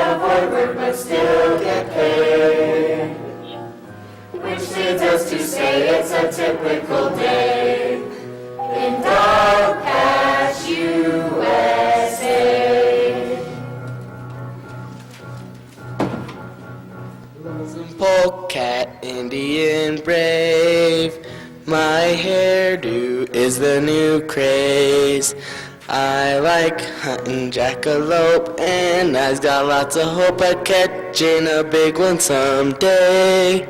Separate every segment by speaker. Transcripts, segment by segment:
Speaker 1: avoid work but still get paid. Which leads us to say it's a typical day in Dog Patch, USA.
Speaker 2: Lonesome polecat, Indian brave. My hairdo is the new craze. I like hunting jackalope, and I've got lots of hope at catching a big one someday.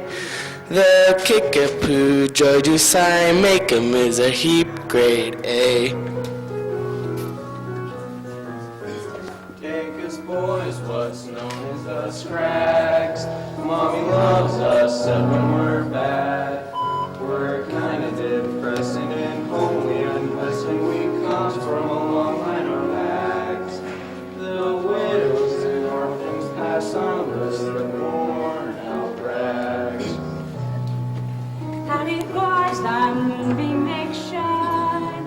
Speaker 2: The kickapoo, George sign, make 'em is a heap grade A.
Speaker 3: Cancus boys, what's known as the scrags. Mommy loves us, said when we're bad. We're kinda depressing and homely unless we come from a long line of bags. The widows and orphans pass on us the worn out rags.
Speaker 4: Howdy boys, I'm Moonbeam Make Shine.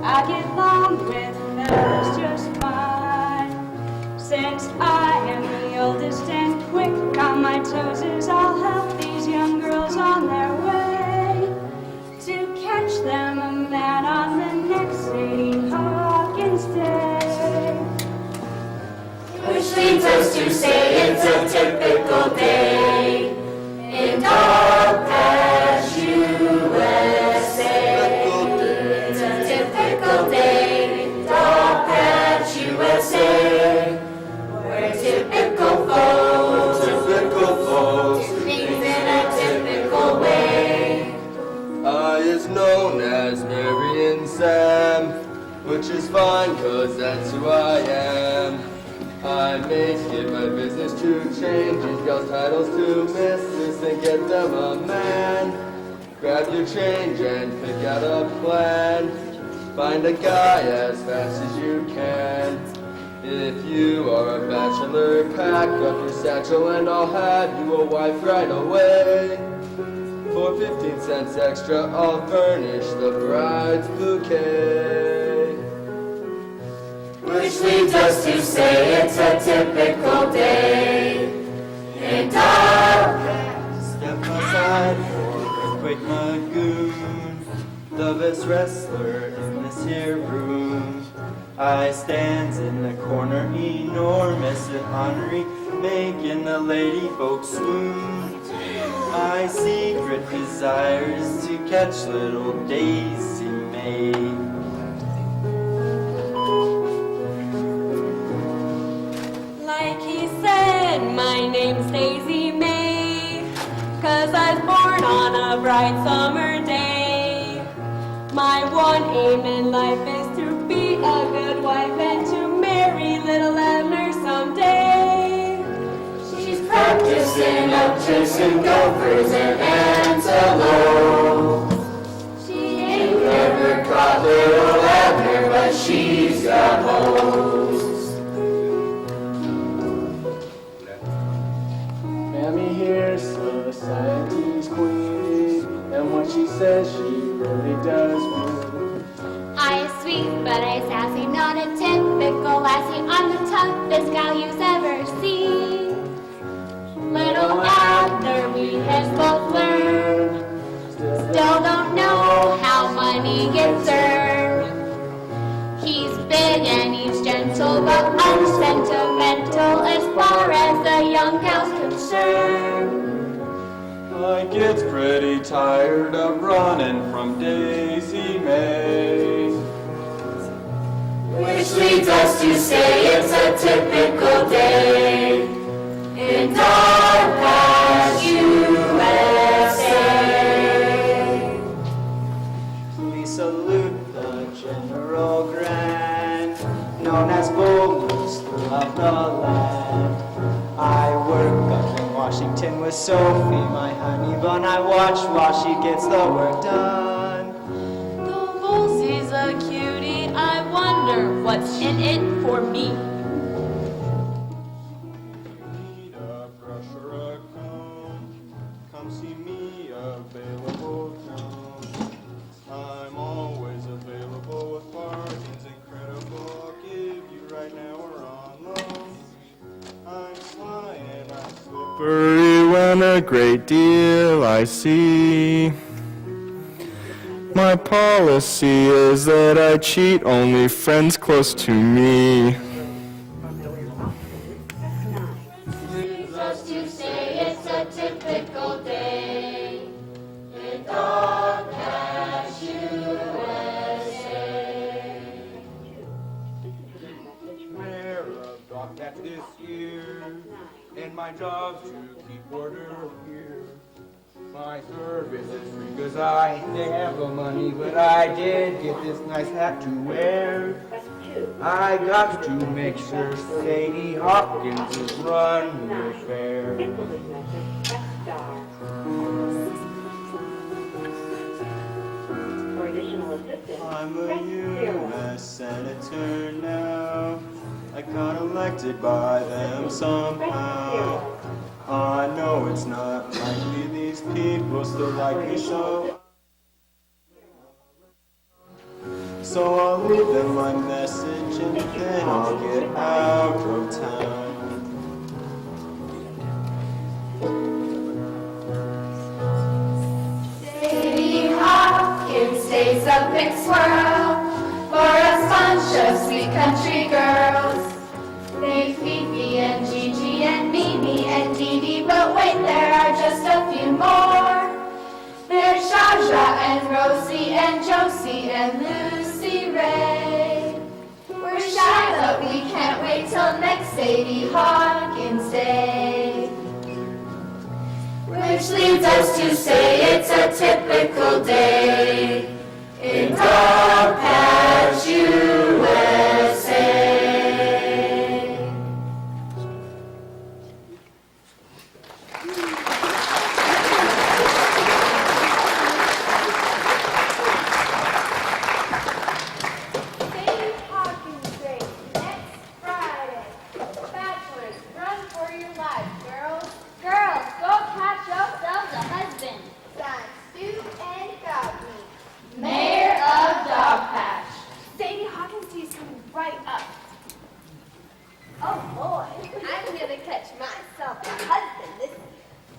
Speaker 4: I get along with fellas just fine. Since I am the oldest and quick on my toes, I'll help these young girls on their way. To catch them a man on the next St. Hawkins Day.
Speaker 1: Which leads us to say it's a typical day in Dog Patch, USA. It's a typical day in Dog Patch, USA. We're typical folks do things in a typical way.
Speaker 3: I is known as Mary and Sam, which is fine cause that's who I am. I make it my business to change these girls' titles to Mrs. and get them a man. Grab your change and pick out a plan. Find a guy as fast as you can. If you are a bachelor, pack up your satchel and I'll have you a wife right away. For 15 cents extra, I'll furnish the bride's bouquet.
Speaker 1: Which leads us to say it's a typical day in Dog Patch.
Speaker 3: Step aside for a quick magoon, the best wrestler in this here room. I stands in the corner, enormous and honorary, making the lady folks swoon. My secret desire is to catch little Daisy May.
Speaker 4: Like he said, my name's Daisy May, 'cause I was born on a bright summer day. My one aim in life is to be a good wife and to marry Lil Abner someday.
Speaker 1: She's practicing up chasing gophers and antelope. She ain't never caught Lil Abner, but she's got hoes.
Speaker 3: Mammy here's society's queen, and what she says she really does mean.
Speaker 5: I is sweet, but I sassy, not a typical lassie. I'm the toughest gal you've ever seen. Little Abner, we has both learned, still don't know how money gets earned. He's big and he's gentle, but unsentimental as far as the young gal's concerned.
Speaker 3: I gets pretty tired of running from Daisy May.
Speaker 1: Which leads us to say it's a typical day in Dog Patch, USA.
Speaker 3: We salute the General Grand, known as Bull Moose throughout the land. I work up in Washington with Sophie, my honey bun. I watch while she gets the work done.
Speaker 4: The Woolsey's a cutie, I wonder what's in it for me.
Speaker 3: Need a brush or a comb? Come see me, available Jones. I'm always available with bargains incredible. I'll give you right now or on loan. I'm
Speaker 6: Slippery when a great deal I see. My policy is that I cheat only friends close to me.
Speaker 5: Just to say it's a typical day in Dog Patch, USA.
Speaker 3: Mayor of Dog Patch this year, and my job's to keep order here. My service is free cause I have no money, but I did get this nice hat to wear. I got to make sure Sadie Hopkins is run real fair.
Speaker 7: I'm a U.S. Senator now. I got elected by them somehow. I know it's not likely these people still like me so I'll leave them my message and then I'll get out of town.
Speaker 5: Sadie Hopkins stays up and swirl for a bunch of sweet country girls. They Fifi and Gigi and Mimi and Dee Dee, but wait, there are just a few more. There's Shaja and Rosie and Josie and Lucy Ray. We're shy, but we can't wait till next Sadie Hopkins Day. Which leads us to say it's a typical day in Dog Patch, USA.
Speaker 8: Sadie Hopkins Day, next Friday. Bachelors, run for your lives, girls.
Speaker 5: Girls, go catch yourselves a husband.
Speaker 8: Signed, Sue and Godney.
Speaker 5: Mayor of Dog Patch.
Speaker 8: Sadie Hopkins Day is coming right up.
Speaker 9: Oh boy, I'm gonna catch myself a husband this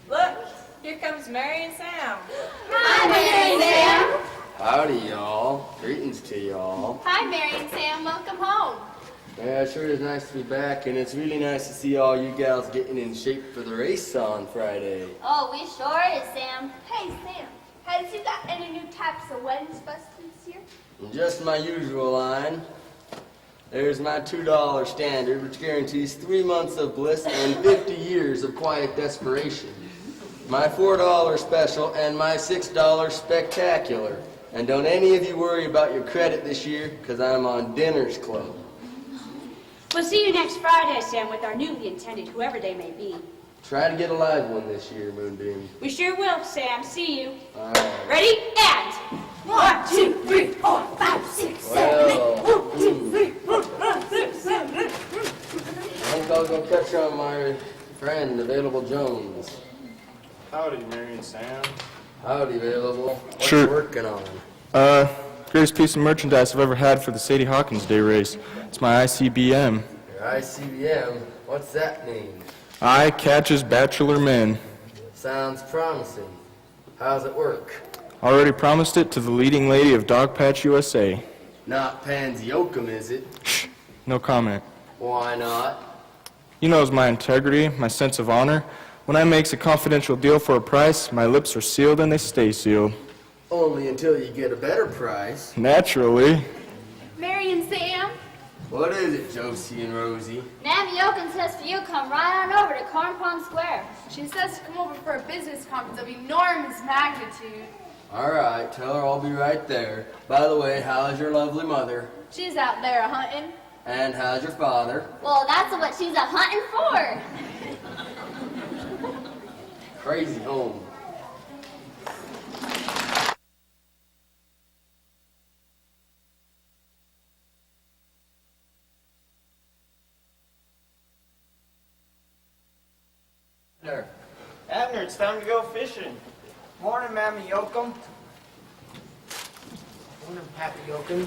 Speaker 10: Look, here comes Mary and Sam.
Speaker 5: Hi, Mary and Sam.
Speaker 3: Howdy, y'all. Greetings to y'all.
Speaker 9: Hi, Mary and Sam. Welcome home.
Speaker 3: Yeah, it sure is nice to be back, and it's really nice to see all you gals getting in shape for the race on Friday.
Speaker 5: Oh, we sure is, Sam.
Speaker 9: Hey, Sam. Has you got any new types of weddings busted this year?
Speaker 3: Just my usual line. There's my $2 standard, which guarantees 3 months of bliss and 50 years of quiet desperation. My $4 special and my $6 spectacular. And don't any of you worry about your credit this year, because I'm on Dinner's Club.
Speaker 4: We'll see you next Friday, Sam, with our newly intended, whoever they may be.
Speaker 3: Try to get a live one this year, Moonbeam.
Speaker 4: We sure will, Sam. See you.
Speaker 3: All right.
Speaker 4: Ready? And 1, 2, 3, 4, 5, 6, 7, 8.
Speaker 3: Well, I think I'll go catch on my friend, Available Jones.
Speaker 7: Howdy, Mary and Sam.
Speaker 3: Howdy, Available. What
Speaker 6: Sure.
Speaker 3: you working on?
Speaker 6: Greatest piece of merchandise I've ever had for the Sadie Hawkins Day race. It's my ICBM.
Speaker 3: Your ICBM? What's that mean?
Speaker 6: I catches bachelor men.
Speaker 3: Sounds promising. How's it work?
Speaker 6: Already promised it to the leading lady of Dog Patch USA.
Speaker 3: Not Pansy Oakum, is it?
Speaker 6: Shh, no comment.
Speaker 3: Why not?
Speaker 6: You knows my integrity, my sense of honor. When I makes a confidential deal for a price, my lips are sealed and they stay sealed.
Speaker 3: Only until you get a better price.
Speaker 6: Naturally.
Speaker 9: Mary and Sam?
Speaker 3: What is it, Josie and Rosie?
Speaker 5: Mammy Oaken says for you, come right on over to Corn Pond Square.
Speaker 8: She says to come over for a business conference of enormous magnitude.
Speaker 3: All right, tell her I'll be right there. By the way, how's your lovely mother?
Speaker 8: She's out there hunting.
Speaker 3: And how's your father?
Speaker 5: Well, that's what she's a hunting for.
Speaker 3: Crazy home. There.
Speaker 11: Abner, it's time to go fishing. Morning, Mammy Yoakum. Morning, Pappy Yoakum.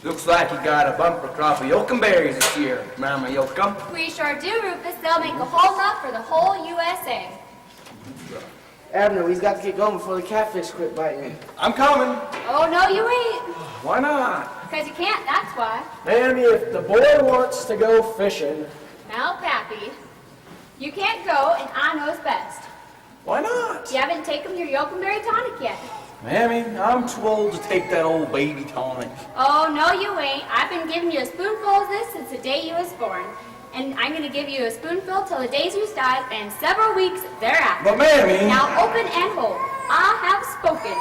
Speaker 12: Looks like you got a bumper crop of yokumberries this year, Mama Yokum.
Speaker 5: We sure do, Rufus. They'll make a whole lot for the whole USA.
Speaker 2: Abner, we've got to get going before the catfish quit biting.
Speaker 12: I'm coming.
Speaker 5: Oh, no, you ain't.
Speaker 12: Why not?
Speaker 5: Because you can't, that's why.
Speaker 13: Mammy, if the boy wants to go fishing...
Speaker 5: Now, Pappy, you can't go, and I knows best.
Speaker 12: Why not?
Speaker 5: You haven't taken your yokumberry tonic yet.
Speaker 12: Mammy, I'm too old to take that old baby tonic.
Speaker 5: Oh, no, you ain't. I've been giving you a spoonful of this since the day you was born. And I'm going to give you a spoonful till the day you dies and several weeks thereafter.
Speaker 12: But, Mammy...
Speaker 5: Now open and hold. I have spoken.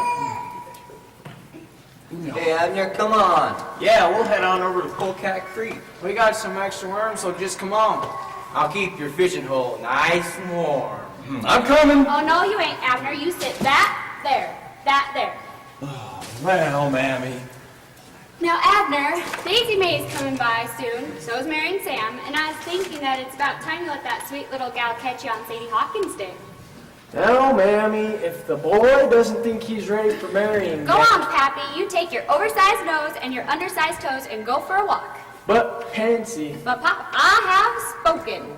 Speaker 11: Hey, Abner, come on.
Speaker 12: Yeah, we'll head on over to Polecat Creek.
Speaker 2: We got some extra worms, so just come on.
Speaker 12: I'll keep your fishing hole nice and warm. I'm coming.
Speaker 5: Oh, no, you ain't, Abner. You sit that there. That there.
Speaker 12: Well, Mammy.
Speaker 5: Now, Abner, Daisy May's coming by soon. So's Mary and Sam. And I was thinking that it's about time you let that sweet little gal catch you on Sadie Hawkins' Day.
Speaker 13: Now, Mammy, if the boy doesn't think he's ready for marrying...
Speaker 5: Go on, Pappy. You take your oversized nose and your undersized toes and go for a walk.
Speaker 13: But, Pansy...
Speaker 5: But, Papa, I have spoken.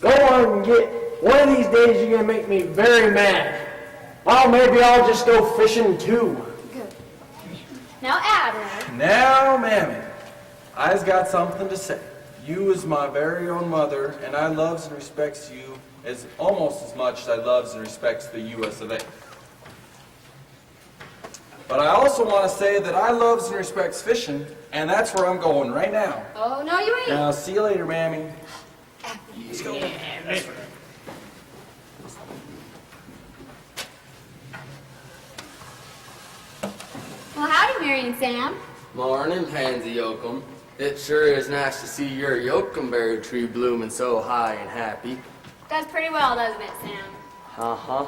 Speaker 13: Go on and get... One of these days you're going to make me very mad. Well, maybe I'll just go fishing too.
Speaker 5: Good. Now, Abner.
Speaker 3: Now, Mammy, I's got something to say. You is my very own mother, and I loves and respects you as almost as much as I loves and respects the U.S. of A. But I also want to say that I loves and respects fishing, and that's where I'm going right now.
Speaker 5: Oh, no, you ain't.
Speaker 3: Now, see you later, Mammy.
Speaker 12: Let's go.
Speaker 5: Well, howdy, Mary and Sam.
Speaker 3: Morning, Pansy Yokum. It sure is nice to see your yokumberry tree blooming so high and happy.
Speaker 5: Does pretty well, doesn't it, Sam?
Speaker 3: Uh-huh.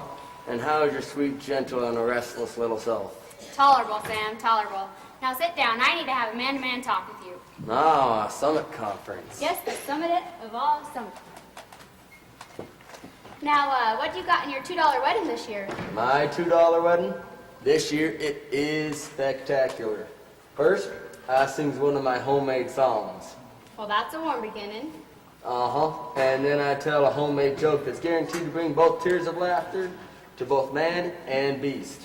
Speaker 3: And how's your sweet, gentle, and restless little self?
Speaker 5: Tolerable, Sam, tolerable. Now sit down. I need to have a man-to-man talk with you.
Speaker 3: Ah, a summit conference.
Speaker 5: Yes, the summit of all summits. Now, what you got in your $2 wedding this year?
Speaker 3: My $2 wedding? This year it is spectacular. First, I sings one of my homemade songs.
Speaker 5: Well, that's a warm beginning.
Speaker 3: Uh-huh. And then I tell a homemade joke that's guaranteed to bring both tears of laughter to both man and beast.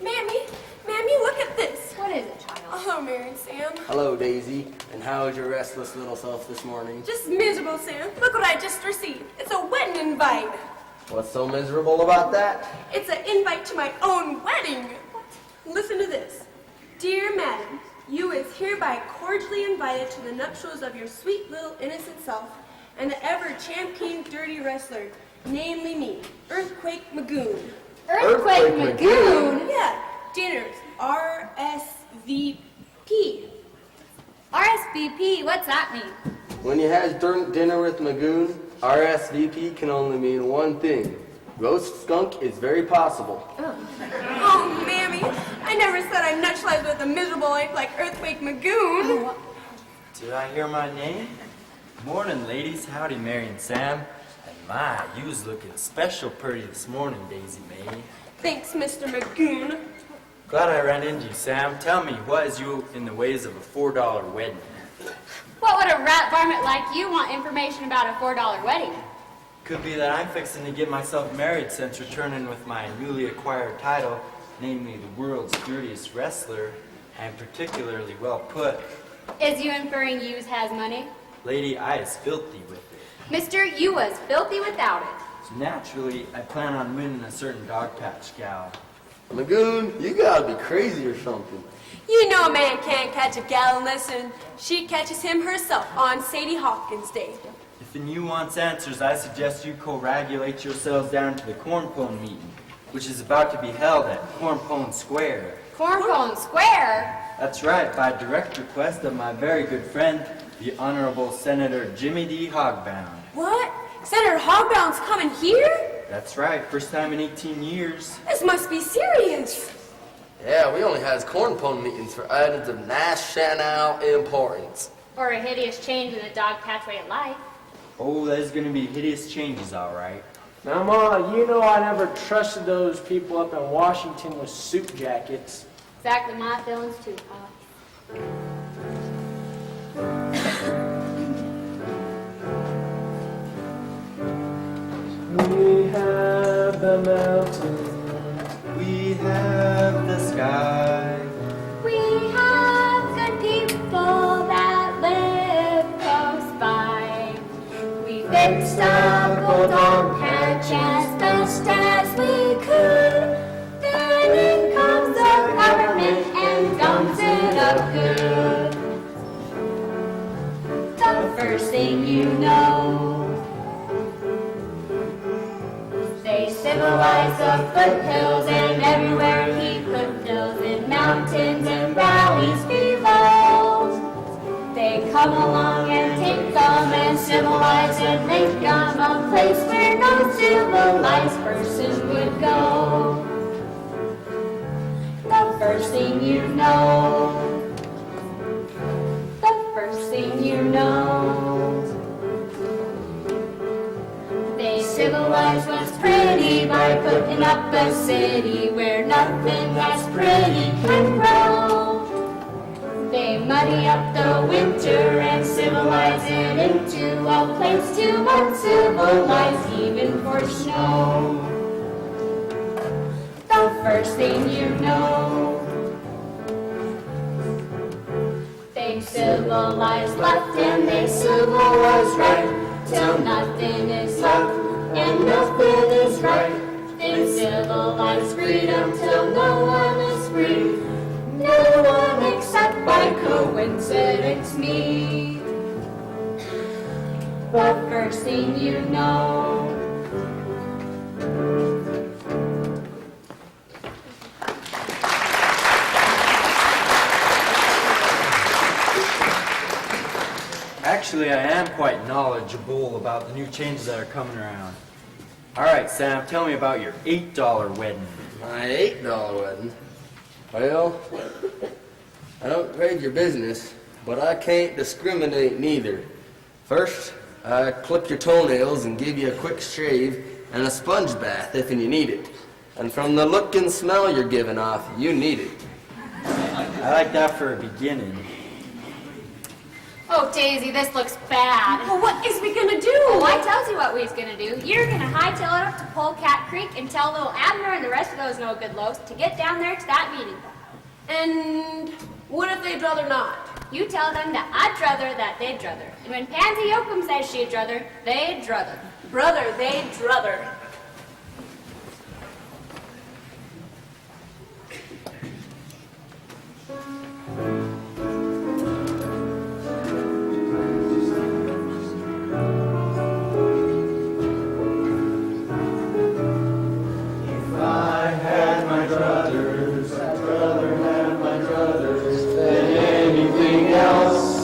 Speaker 8: Mammy, look at this.
Speaker 5: What is it, child?
Speaker 8: Hello, Mary and Sam.
Speaker 3: Hello, Daisy. And how is your restless little self this morning?
Speaker 8: Just miserable, Sam. Look what I just received. It's a wedding invite.
Speaker 3: What's so miserable about that?
Speaker 8: It's an invite to my own wedding. Listen to this. Dear Madam, you is hereby cordially invited to the nuptials of your sweet little innocent self and the ever-champion dirty wrestler, namely me, Earthquake Magoon.
Speaker 5: Earthquake Magoon?
Speaker 8: Yeah, dinners, RSVP.
Speaker 5: RSVP, what's that mean?
Speaker 3: When you has dinner with Magoon, RSVP can only mean one thing. Roast skunk is very possible.
Speaker 8: Oh, Mammy, I never said I nutshlied with a miserable ape like Earthquake Magoon.
Speaker 11: Did I hear my name? Morning, ladies. Howdy, Mary and Sam. And my, you was looking special pretty this morning, Daisy May.
Speaker 8: Thanks, Mr. Magoon.
Speaker 11: Glad I ran into you, Sam. Tell me, what is you in the ways of a $4 wedding?
Speaker 5: What would a rat varmint like you want information about a $4 wedding?
Speaker 11: Could be that I'm fixing to get myself married since returning with my newly acquired title, namely the world's dirtiest wrestler, and particularly well put.
Speaker 5: Is you inferring yous has money?
Speaker 11: Lady, I is filthy with it.
Speaker 5: Mister, you was filthy without it.
Speaker 11: So naturally, I plan on winning a certain dog patch gal.
Speaker 3: Magoon, you gotta be crazy or something.
Speaker 8: You know a man can't catch a gal unless she catches him herself on Sadie Hawkins' Day.
Speaker 11: If you wants answers, I suggest you co-regulate yourselves down to the Cornpone meeting, which is about to be held at Cornpone Square.
Speaker 5: Cornpone Square?
Speaker 11: That's right, by direct request of my very good friend, the Honorable Senator Jimmy D. Hogbound.
Speaker 8: What? Senator Hogbound's coming here?
Speaker 11: That's right, first time in 18 years.
Speaker 8: This must be serious.
Speaker 3: Yeah, we only has cornpone meetings for items of national importance.
Speaker 5: Or a hideous change in the dog patch way of life.
Speaker 11: Oh, there's gonna be hideous changes, all right.
Speaker 13: Now, Ma, you know I never trusted those people up in Washington with suit jackets.
Speaker 5: exactly my feelings too, Pop.
Speaker 11: We have the mountains, we have the sky.
Speaker 5: We have good people that live close by. We fixed up old dog patch as best as we could. Then in comes the government and gums it up good. The first thing you know, they civilized the foothills and everywhere he put hills and mountains and valleys below. They come along and take them and civilize and make them a place where no civilized person would go. The first thing you know, the first thing you know, they civilized what's pretty by putting up a city where nothing that's pretty can grow. They muddy up the winter and civilize it into a place too uncivilized even for snow. The first thing you know, they civilize left and they civilize right, till nothing is left and nothing is right. They civilize freedom till no one is free, no one except by coincidence me. The first thing you know.
Speaker 11: Actually, I am quite knowledgeable about the new changes that are coming around. All right, Sam, tell me about your $8 wedding.
Speaker 3: My $8 wedding? Well, I don't grade your business, but I can't discriminate neither. First, I clip your toenails and give you a quick shave and a sponge bath if you need it. And from the look and smell you're giving off, you need it.
Speaker 11: I like that for a beginning.
Speaker 5: Oh, Daisy, this looks bad.
Speaker 8: Well, what is we gonna do?
Speaker 5: Oh, I tells you what we's gonna do. You're gonna hightail it up to Polecat Creek and tell Lil Abner and the rest of those no-good-lows to get down there to that meeting.
Speaker 8: And what if they'd rather not?
Speaker 5: You tell them that I'd druther that they'd druther. And when Pansy Yoakum says she'd druther, they'd druther.
Speaker 8: Brother, they'd druther.
Speaker 1: Anything else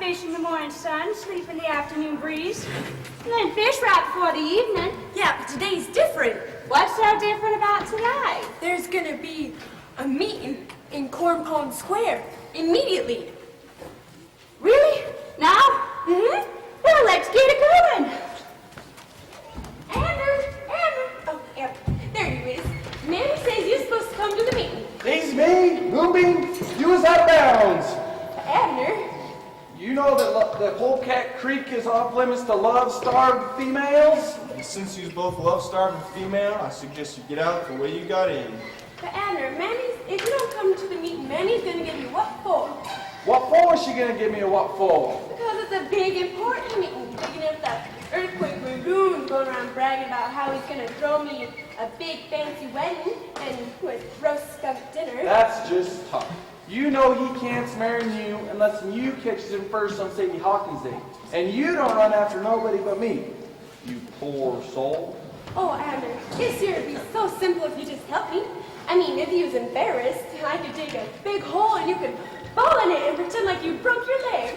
Speaker 4: fish in the morning sun, sleep in the afternoon breeze, and then fish right before the evening.
Speaker 8: Yeah, but today's different.
Speaker 4: What's so different about today?
Speaker 8: There's gonna be a meeting in Corn Pond Square immediately.
Speaker 4: Really? Now?
Speaker 8: Mm-hmm.
Speaker 4: Well, let's get it going.
Speaker 8: Abner. Oh, Abner. There you is. Mammy says you're supposed to come to the meeting.
Speaker 14: It's me, Moonbeam. You was out of bounds.
Speaker 8: Abner.
Speaker 14: You know that the Polecat Creek is off limits to love-starved females?
Speaker 6: And since you's both love-starved and female, I suggest you get out the way you got in.
Speaker 8: But Abner, if you don't come to the meeting, Mammy's gonna give you what for?
Speaker 14: What for is she gonna give me a what for?
Speaker 8: Because it's a big, important meeting. Big enough that Earthquake Lagoon going around bragging about how he's gonna throw me a big, fancy wedding and with roast skunk dinner.
Speaker 14: That's just talk. You know he can't marry you unless you catches him first on Sadie Hawkins Day. And you don't run after nobody but me. You poor soul.
Speaker 8: Oh, Abner, this year would be so simple if you just helped me. I mean, if he was embarrassed, I could dig a big hole and you could fall in it and pretend like you broke your leg.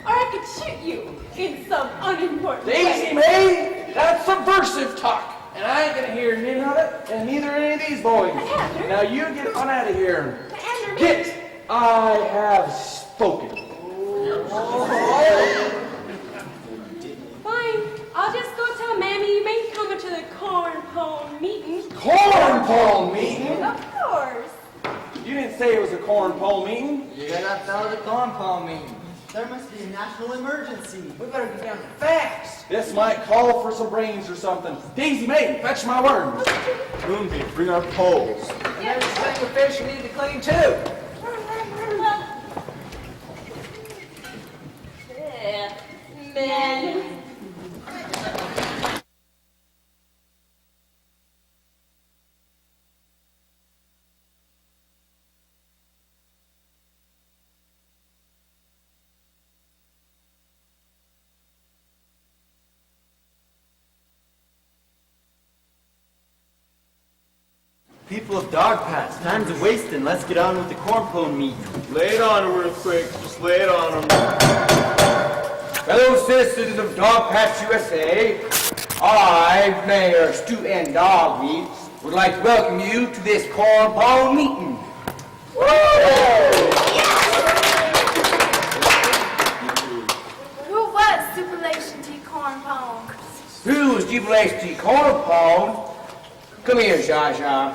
Speaker 8: Or I could shoot you in some unimportant
Speaker 14: Daisy
Speaker 8: way.
Speaker 14: Mae, that's subversive talk. And I ain't gonna hear none of it, and neither any of these boys.
Speaker 8: Abner.
Speaker 14: Now you get on out of here.
Speaker 8: Abner,
Speaker 14: Get! I have spoken.
Speaker 8: Fine. I'll just go tell Mammy you ain't coming to the Corn Pond meeting.
Speaker 14: Corn pole meeting?
Speaker 8: Of course.
Speaker 14: You didn't say it was a corn pole meeting.
Speaker 11: You got that was a corn pole meeting. There must be a national emergency. We better get down there fast.
Speaker 14: This might call for some brains or something. Daisy Mae, fetch my worms.
Speaker 6: Moonbeam, bring our poles.
Speaker 11: And there's a string of fish you need to clean too.
Speaker 8: Man.
Speaker 11: People of Dog Patch, time's a wasting. Let's get on with the corn pole meeting.
Speaker 6: Lay it on them real quick. Just lay it on them.
Speaker 12: Fellow citizens of Dog Patch, USA, I, Mayor Stu N. Dogmeat, would like to welcome you to this corn pole meeting.
Speaker 9: Who was Jubilation T. Corn Pond?
Speaker 12: Who's Jubilation T. Corn Pole? Come here, Zsa.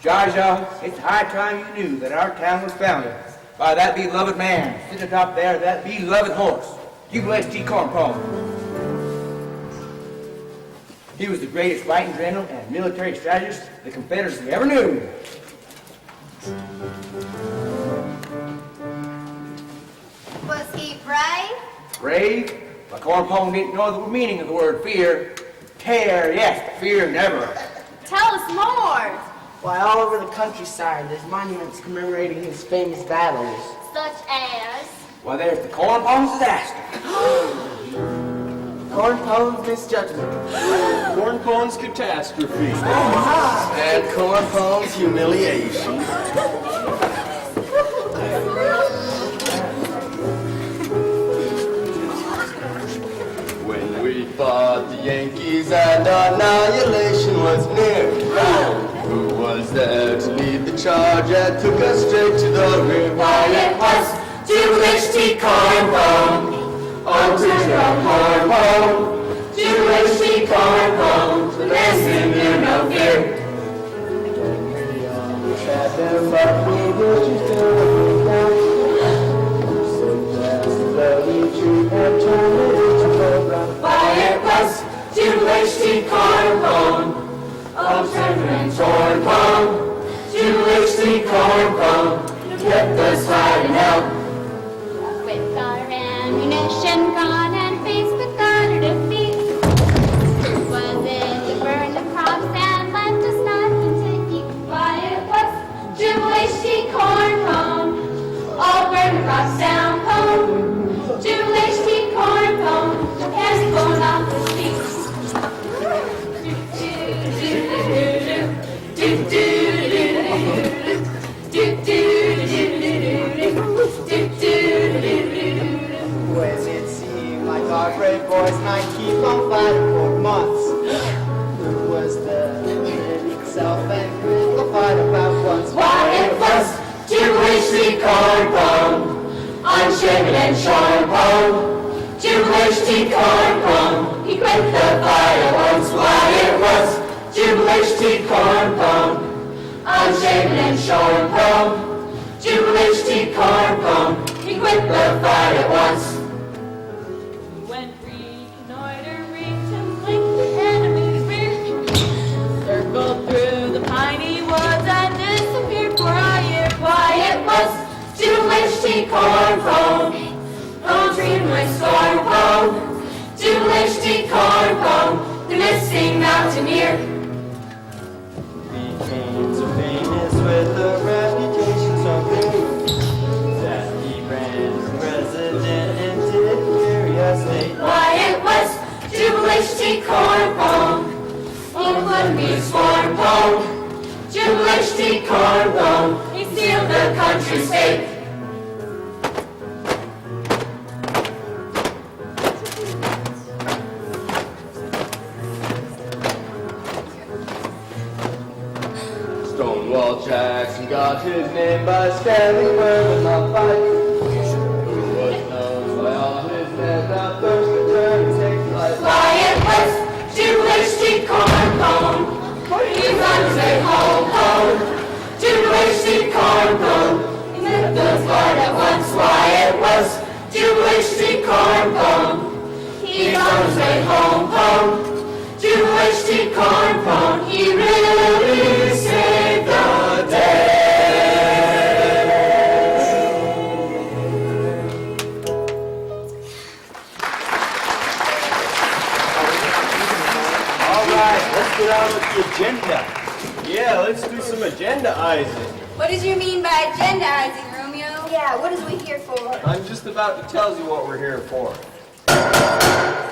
Speaker 12: Zsa, it's high time you knew that our town was founded by that beloved man sitting atop there, that beloved horse, Jubilation T. Corn Pole. He was the greatest fighting general and military strategist the Confederacy ever knew.
Speaker 9: Was he brave?
Speaker 12: Brave? But Corn Pole didn't know the meaning of the word fear. Tear, yes, but fear never.
Speaker 9: Tell us more.
Speaker 2: Why, all over the countryside, there's monuments commemorating his famous battles.
Speaker 5: Such as?
Speaker 12: Why, there's the Corn Pole disaster.
Speaker 2: Corn Pone's misjudgment.
Speaker 6: Corn Pond's catastrophe.
Speaker 2: And Corn Pone's humiliation.
Speaker 3: When we fought the Yankees and annihilation was near, who was there to lead the charge and took us straight to the rear?
Speaker 1: Why, it was Jubilation T. Corn Pone. Oh, to your corn pone. Jubilation T. Corn Pone. The best in you, no fear. Why, it was Jubilation T. Corn Pone. Oh, turn and torn pone. Jubilation T. Corn Pone. Kept us fighting out.
Speaker 5: With our ammunition gone and faced with utter defeat. Was it to burn the crops and left us nothing to eat? Why, it was Jubilation T. Corn Pone.
Speaker 7: guys might keep on fighting for months. Who was the living self-and-critical fight about once?
Speaker 1: Why it was Jewish cornbone, unshaven and shorn-bone. Jewish cornbone, he quit the fight at once. Why it was Jewish cornbone, unshaven and shorn-bone. Jewish cornbone, he quit the fight at once.
Speaker 4: Went reconnoitering to blink the enemy's rear. Circled through the piney woods and disappeared for a year.
Speaker 1: Why it was Jewish cornbone, poultry in my cornbone. Jewish cornbone, the missing mountaineer.
Speaker 7: Became so famous with a reputation so good that he ran for president and did various state.
Speaker 1: Why it was Jewish cornbone, he would be cornbone. Jewish cornbone, he sealed the country's fate.
Speaker 3: Stonewall Jackson got his name by standing firm in the fight. Who was known by all his men that thirst to turn and take flight.
Speaker 1: Why it was Jewish cornbone, he runs a home. Jewish cornbone, he lived the fight at once. Why it was Jewish cornbone, he runs a home. Jewish cornbone, he really saved the day.
Speaker 7: All right, let's get on with the agenda. Yeah, let's do some agendaizing.
Speaker 9: What did you mean by agendaizing, Romeo? Yeah, what is we here for?
Speaker 3: I'm just about to tell you what we're here for.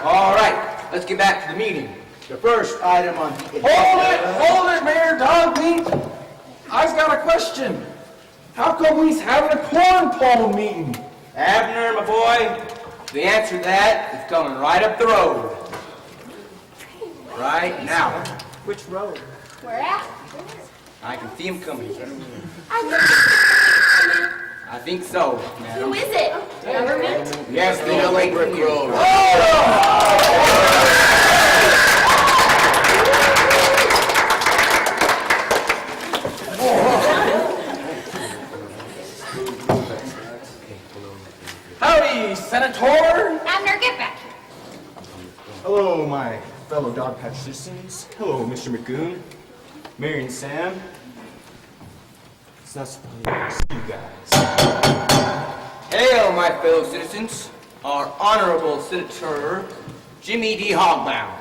Speaker 12: All right, let's get back to the meeting. The first item on the agenda...
Speaker 14: Hold it, Mayor Dogmeat. I've got a question. How come he's having a corn pole meeting?
Speaker 12: Abner, my boy, the answer to that is coming right up the road. Right now.
Speaker 7: Which road?
Speaker 9: Where at?
Speaker 12: I can see him coming. I think so, madam.
Speaker 9: Who is it? Government?
Speaker 12: Yes, the LA Brick Road.
Speaker 14: Howdy, Senator.
Speaker 5: Abner, get back here.
Speaker 7: Hello, my fellow Dog Patch citizens. Hello, Mr. McGoon, Mary and Sam. It's nice to see you guys.
Speaker 12: Hail, my fellow citizens, our honorable Senator, Jimmy D. Hogbound.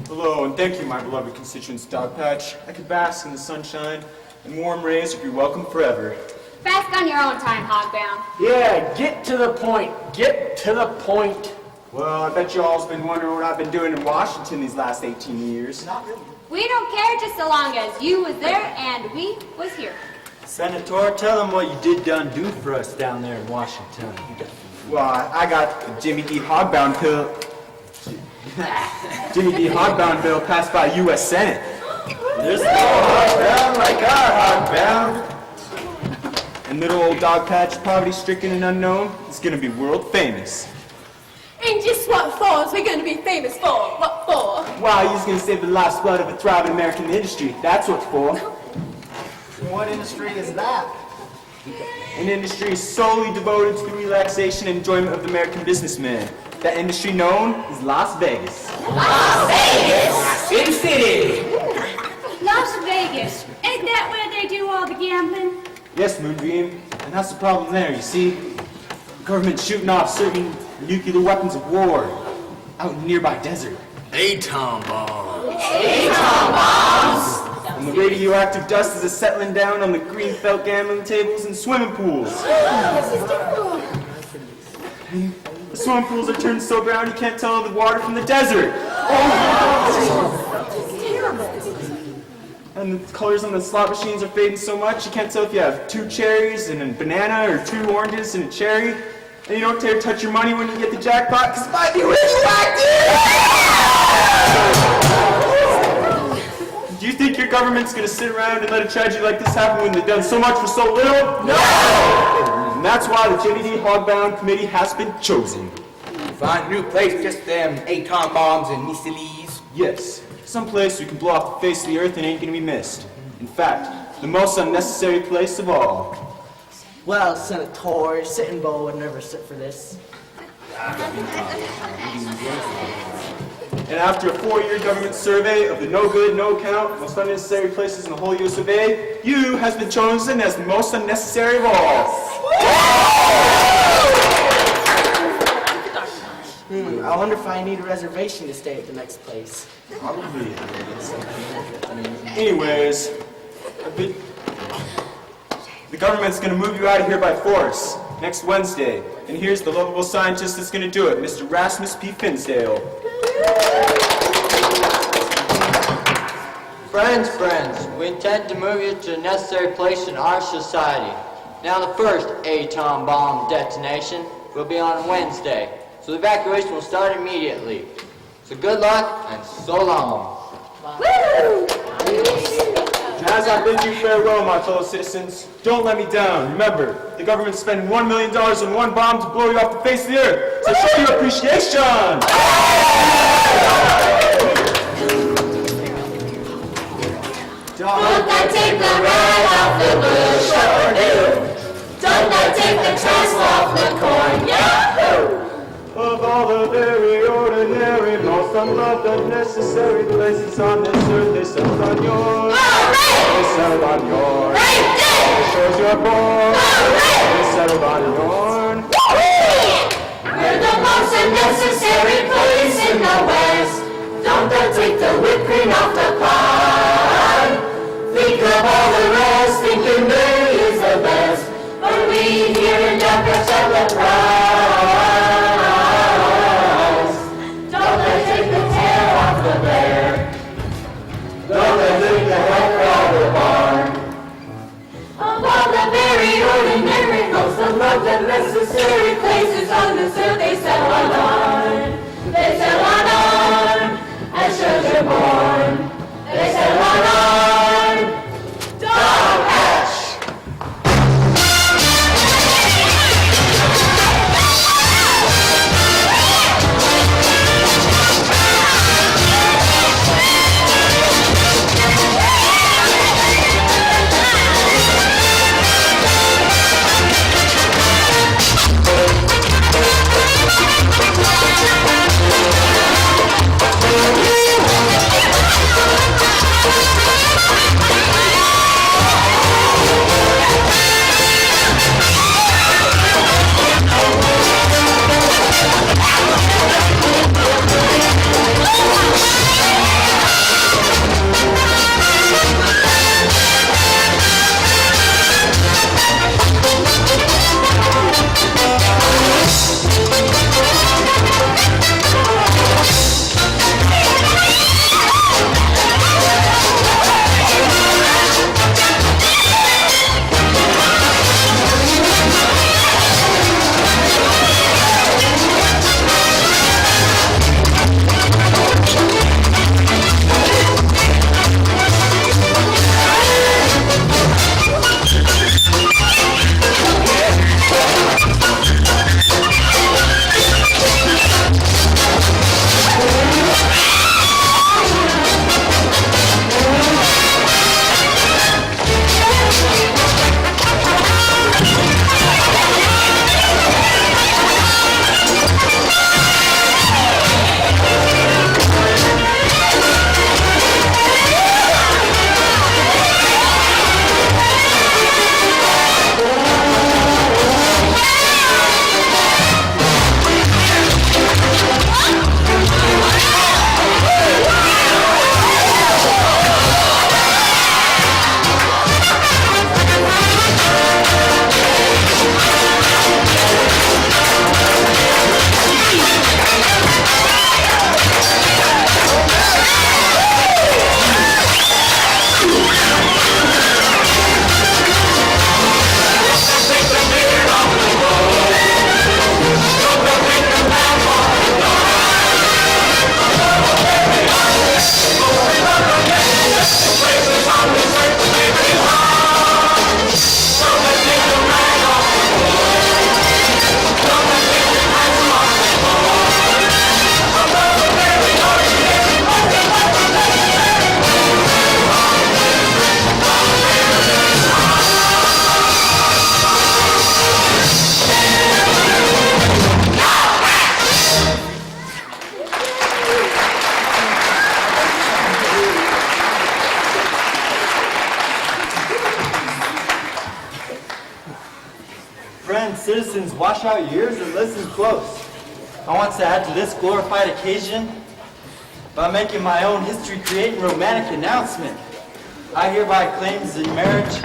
Speaker 7: Hello, and thank you, my beloved constituents, Dog Patch. I could bask in the sunshine and warm rays of your welcome forever.
Speaker 5: Bask on your own time, Hogbound.
Speaker 13: Yeah, get to the point. Get to the point.
Speaker 7: Well, I bet you all's been wondering what I've been doing in Washington these last 18 years.
Speaker 5: We don't care just so long as you was there and we was here.
Speaker 11: Senator, tell them what you did done do for us down there in Washington.
Speaker 7: Well, I got the Jimmy D. Hogbound bill. Jimmy D. Hogbound bill passed by U.S. Senate.
Speaker 11: There's no hogbound like our hogbound.
Speaker 7: And little old Dog Patch, poverty-stricken and unknown, is gonna be world famous.
Speaker 8: And just what for is we going to be famous for? What for?
Speaker 7: Wow, he's gonna save the lifeblood of a thriving American industry. That's what for.
Speaker 11: What industry is that?
Speaker 7: An industry solely devoted to the relaxation and enjoyment of the American businessman. That industry known as Las Vegas.
Speaker 1: Las Vegas!
Speaker 12: Sin City!
Speaker 4: Las Vegas. Ain't that where they do all the gambling?
Speaker 7: Yes, Moonbeam. And that's the problem there, you see. The government's shooting off certain nuclear weapons of war out in the nearby desert.
Speaker 2: Atom bombs.
Speaker 1: Atom bombs!
Speaker 7: And the radioactive dust is settling down on the green felt gambling tables and swimming pools. The swimming pools are turned so brown you can't tell the water from the desert. And the colors on the slot machines are fading so much you can't tell if you have 2 cherries and a banana or 2 oranges and a cherry. And you don't dare touch your money when you get the jackpot because it might be radioactive! Do you think your government's going to sit around and let a tragedy like this happen when they've done so much for so little? No! And that's why the Jimmy D. Hogbound Committee has been chosen.
Speaker 12: Find a new place, just them atom bombs and missiles.
Speaker 7: Yes, someplace we can blow off the face of the earth and ain't going to be missed. In fact, the most unnecessary place of all.
Speaker 2: Well, Senator, Sitting Bull would never sit for this.
Speaker 7: And after a 4-year government survey of the no good, no count, most unnecessary places in the whole US of A, you has been chosen as the most unnecessary of all.
Speaker 2: I wonder if I need a reservation to stay at the next place.
Speaker 7: Probably. Anyways, the government's going to move you out of here by force next Wednesday. And here's the lovable scientist that's going to do it, Mr. Rasmus P. Finsdale.
Speaker 15: Friends, we intend to move you to a necessary place in our society. Now the first atom bomb detonation will be on Wednesday, so the evacuation will start immediately. So good luck and so long.
Speaker 7: As I bid you farewell, my fellow citizens, don't let me down. Remember, the government's spending $1 million on one bomb to blow you off the face of the earth. So show your appreciation!
Speaker 1: Don't that take the rat off the bush, or do? Don't that take the trust off the corn, yahoo!
Speaker 7: Of all the very ordinary, most unloved, unnecessary places on this earth, they settled on yours. They settled on yours. It shows you're born. They settled on yours.
Speaker 1: We're the most unnecessary place in the West. Don't that take the whipped cream off the pie? Think of all the rest, thinking Mary is the best. But we here in Yonkers have the prize. Don't let take the tail off the bear. Don't let take the head off the barn. Of all the very ordinary, most unloved and necessary places on this earth, they settle on. They settle on, as shows you're born. They settle on. Dog Hatch.
Speaker 11: friends, citizens, wash out your ears and listen close. I want to add to this glorified occasion by making my own history-creating romantic announcement. I hereby claim in marriage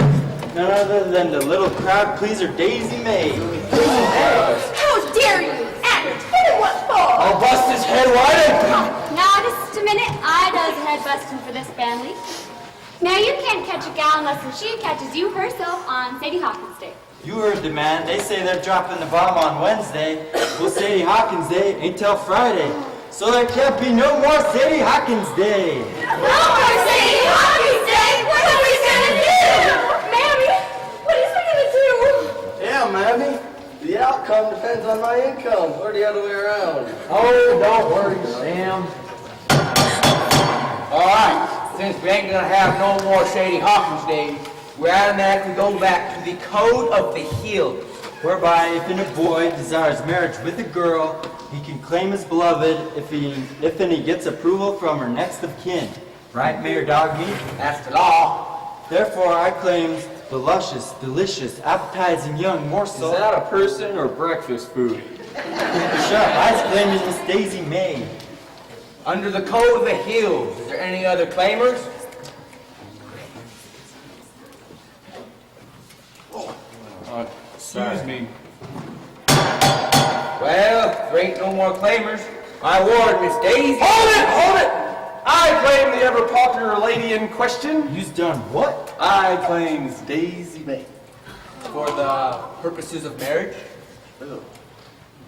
Speaker 11: none other than the little crowd pleaser Daisy May.
Speaker 8: How dare you? Act! Hit him what for?
Speaker 12: I'll bust his head wide open.
Speaker 5: Now, just a minute. I does head busting for this family. Now, you can't catch a gal unless she catches you herself on Sadie Hawkins Day.
Speaker 11: You heard the man. They say they're dropping the bomb on Wednesday. Well, Sadie Hawkins Day ain't till Friday. So there can't be no more Sadie Hawkins Day.
Speaker 8: No more Sadie Hawkins Day! What are we gonna do? Mammy, what is we gonna do?
Speaker 3: Yeah, Mammy. The outcome depends on my income, or the other way around.
Speaker 13: Oh, don't worry, Sam.
Speaker 12: All right, since we ain't gonna have no more Sadie Hawkins Day, we automatically go back to the Code of the Hills,
Speaker 11: whereby if a boy desires marriage with a girl, he can claim his beloved if and he gets approval from her next of kin. Right, Mayor Dogmeat?
Speaker 12: That's the law.
Speaker 11: Therefore, I claim the luscious, delicious, appetizing young morsel.
Speaker 6: Is that a person or breakfast food?
Speaker 11: Shut up, I claim is Miss Daisy May.
Speaker 12: Under the Code of the Hills, is there any other claimers?
Speaker 6: Excuse me.
Speaker 12: Well, if there ain't no more claimers, I award Miss Daisy.
Speaker 6: Hold it! I claim the ever-popular lady in question.
Speaker 11: You've done what?
Speaker 6: I claim Daisy May.
Speaker 12: For the purposes of marriage?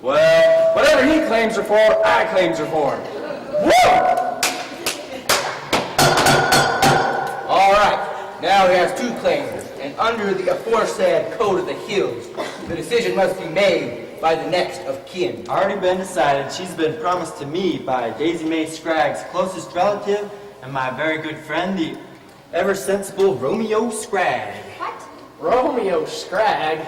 Speaker 6: Well, whatever he claims her for, I claims her for. Woo!
Speaker 12: All right, now he has two claimers, and under the aforesaid Code of the Hills, the decision must be made by the next of kin.
Speaker 11: Already been decided. She's been promised to me by Daisy May Scragg's closest relative and my very good friend, the ever-sensible Romeo Scragg.
Speaker 5: What?
Speaker 13: Romeo Scragg?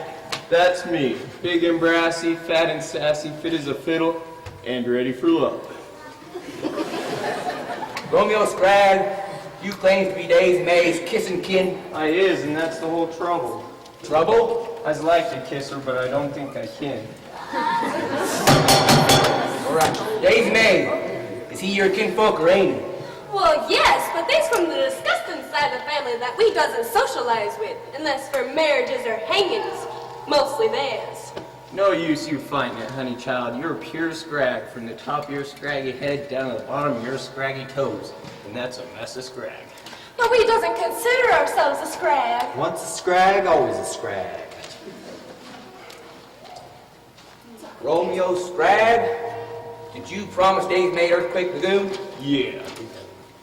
Speaker 6: That's me. Big and brassy, fat and sassy, fit as a fiddle, and ready for love.
Speaker 12: Romeo Scragg, you claim to be Daisy May's kissing kin.
Speaker 6: I is, and that's the whole trouble.
Speaker 12: Trouble?
Speaker 6: I'd like to kiss her, but I don't think I can.
Speaker 12: All right, Daisy May, is he your kinfolk or ain't he?
Speaker 8: Well, yes, but they's from the disgusting side of the family that we doesn't socialize with, unless for marriages or hangings. Mostly theirs.
Speaker 6: No use you fighting it, honey child. You're a pure scrag from the top of your scraggy head down to the bottom of your scraggy toes. And that's a mess of scrag.
Speaker 8: But we doesn't consider ourselves a scrag.
Speaker 11: Once a scrag, always a scrag.
Speaker 12: Romeo Scragg, did you promise Daisy May Earthquake Lagoon?
Speaker 6: Yeah.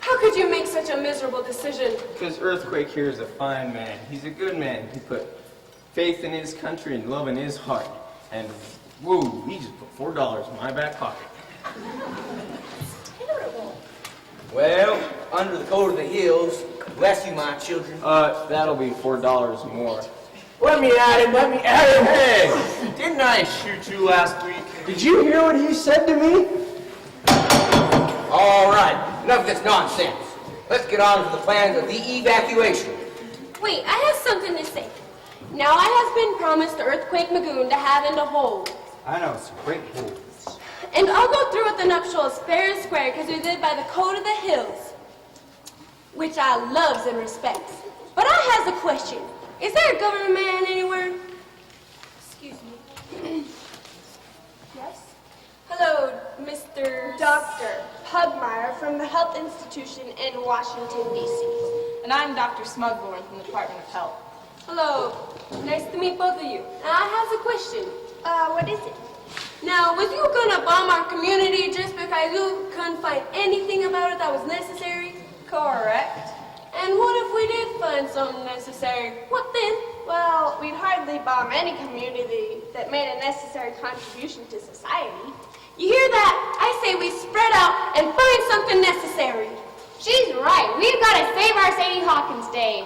Speaker 8: How could you make such a miserable decision?
Speaker 6: Because Earthquake here is a fine man. He's a good man. He put faith in his country and love in his heart. And, whoa, he just put $4 in my back pocket.
Speaker 8: Terrible.
Speaker 12: Well, under the Code of the Hills, bless you, my children.
Speaker 6: That'll be $4 more.
Speaker 13: Let me at him.
Speaker 6: Hey, didn't I shoot you last week?
Speaker 13: Did you hear what he said to me?
Speaker 12: All right, enough of this nonsense. Let's get on to the plans of the evacuation.
Speaker 8: Wait, I have something to say. Now I have been promised the Earthquake Lagoon to have and to hold.
Speaker 11: I know some great holes.
Speaker 8: And I'll go through with the nuptials fair and square because we live by the Code of the Hills, which I loves and respects. But I has a question. Is there a government man anywhere? Excuse me. Yes? Hello, Mr.
Speaker 9: Dr. Pugmire from the Health Institution in Washington, D.C.
Speaker 10: And I'm Dr. Smugborn from the Department of Health.
Speaker 8: Hello. Nice to meet both of you. And I have a question.
Speaker 9: What is it?
Speaker 8: Now, was you gonna bomb our community just because you couldn't find anything about it that was necessary?
Speaker 10: Correct.
Speaker 8: And what if we did find something necessary? What then?
Speaker 9: Well, we'd hardly bomb any community that made a necessary contribution to society.
Speaker 8: You hear that? I say we spread out and find something necessary.
Speaker 5: She's right. We've got to save our Sadie Hawkins Day.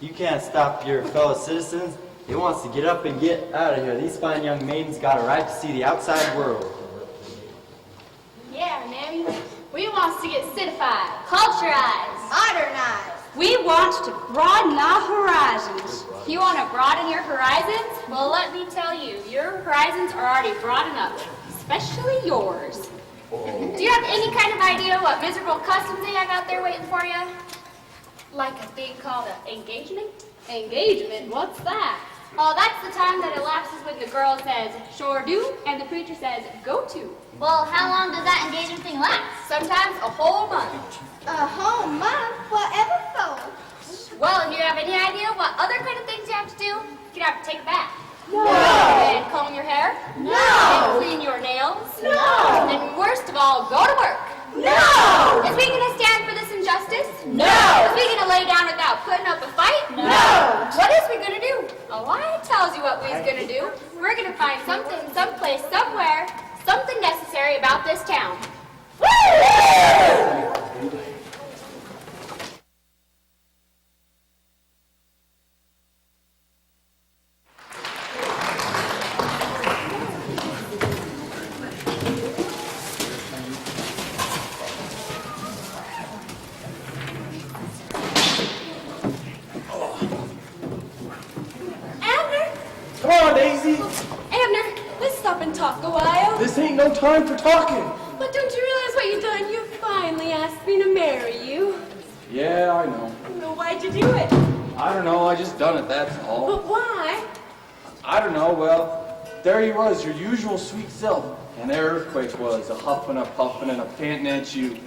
Speaker 11: You can't stop your fellow citizens. They wants to get up and get out of here. These fine young maidens got a right to see the outside world.
Speaker 5: Yeah, Mammy. We wants to get citified, culturized, modernized. We
Speaker 4: wants to broaden our horizons.
Speaker 5: You want to broaden your horizons? Well, let me tell you, your horizons are already broad enough, especially yours. Do you have any kind of idea what miserable customs they have out there waiting for you? Like a thing called an engagement? Engagement? What's that? Oh, that's the time that elapses when the girl says, sure do, and the preacher says, go to.
Speaker 9: Well, how long does that engagement thing last?
Speaker 5: Sometimes a whole month.
Speaker 9: A whole month? Whatever for?
Speaker 5: Well, if you have any idea what other kind of things you have to do, you have to take a bath.
Speaker 9: No.
Speaker 5: And comb your hair.
Speaker 9: No.
Speaker 5: And clean your nails.
Speaker 9: No.
Speaker 5: And worst of all, go to work.
Speaker 9: No.
Speaker 5: Is we going to stand for this injustice?
Speaker 9: No.
Speaker 5: Is we going to lay down without putting up a fight?
Speaker 9: No.
Speaker 5: What is we going to do? Oh, I tells you what we's going to do. We're going to find something, someplace, somewhere, something necessary about this town.
Speaker 14: Come on, Daisy.
Speaker 8: Abner, let's stop and talk a while.
Speaker 14: This ain't no time for talking.
Speaker 8: But don't you realize what you've done? You finally asked me to marry you.
Speaker 14: Yeah, I know.
Speaker 8: Well, why'd you do it?
Speaker 14: I don't know. I just done it, that's all.
Speaker 8: But why?
Speaker 14: I don't know. Well, there he was, your usual sweet self. And there Earthquake was, a huffing, a puffing, and a panting at you.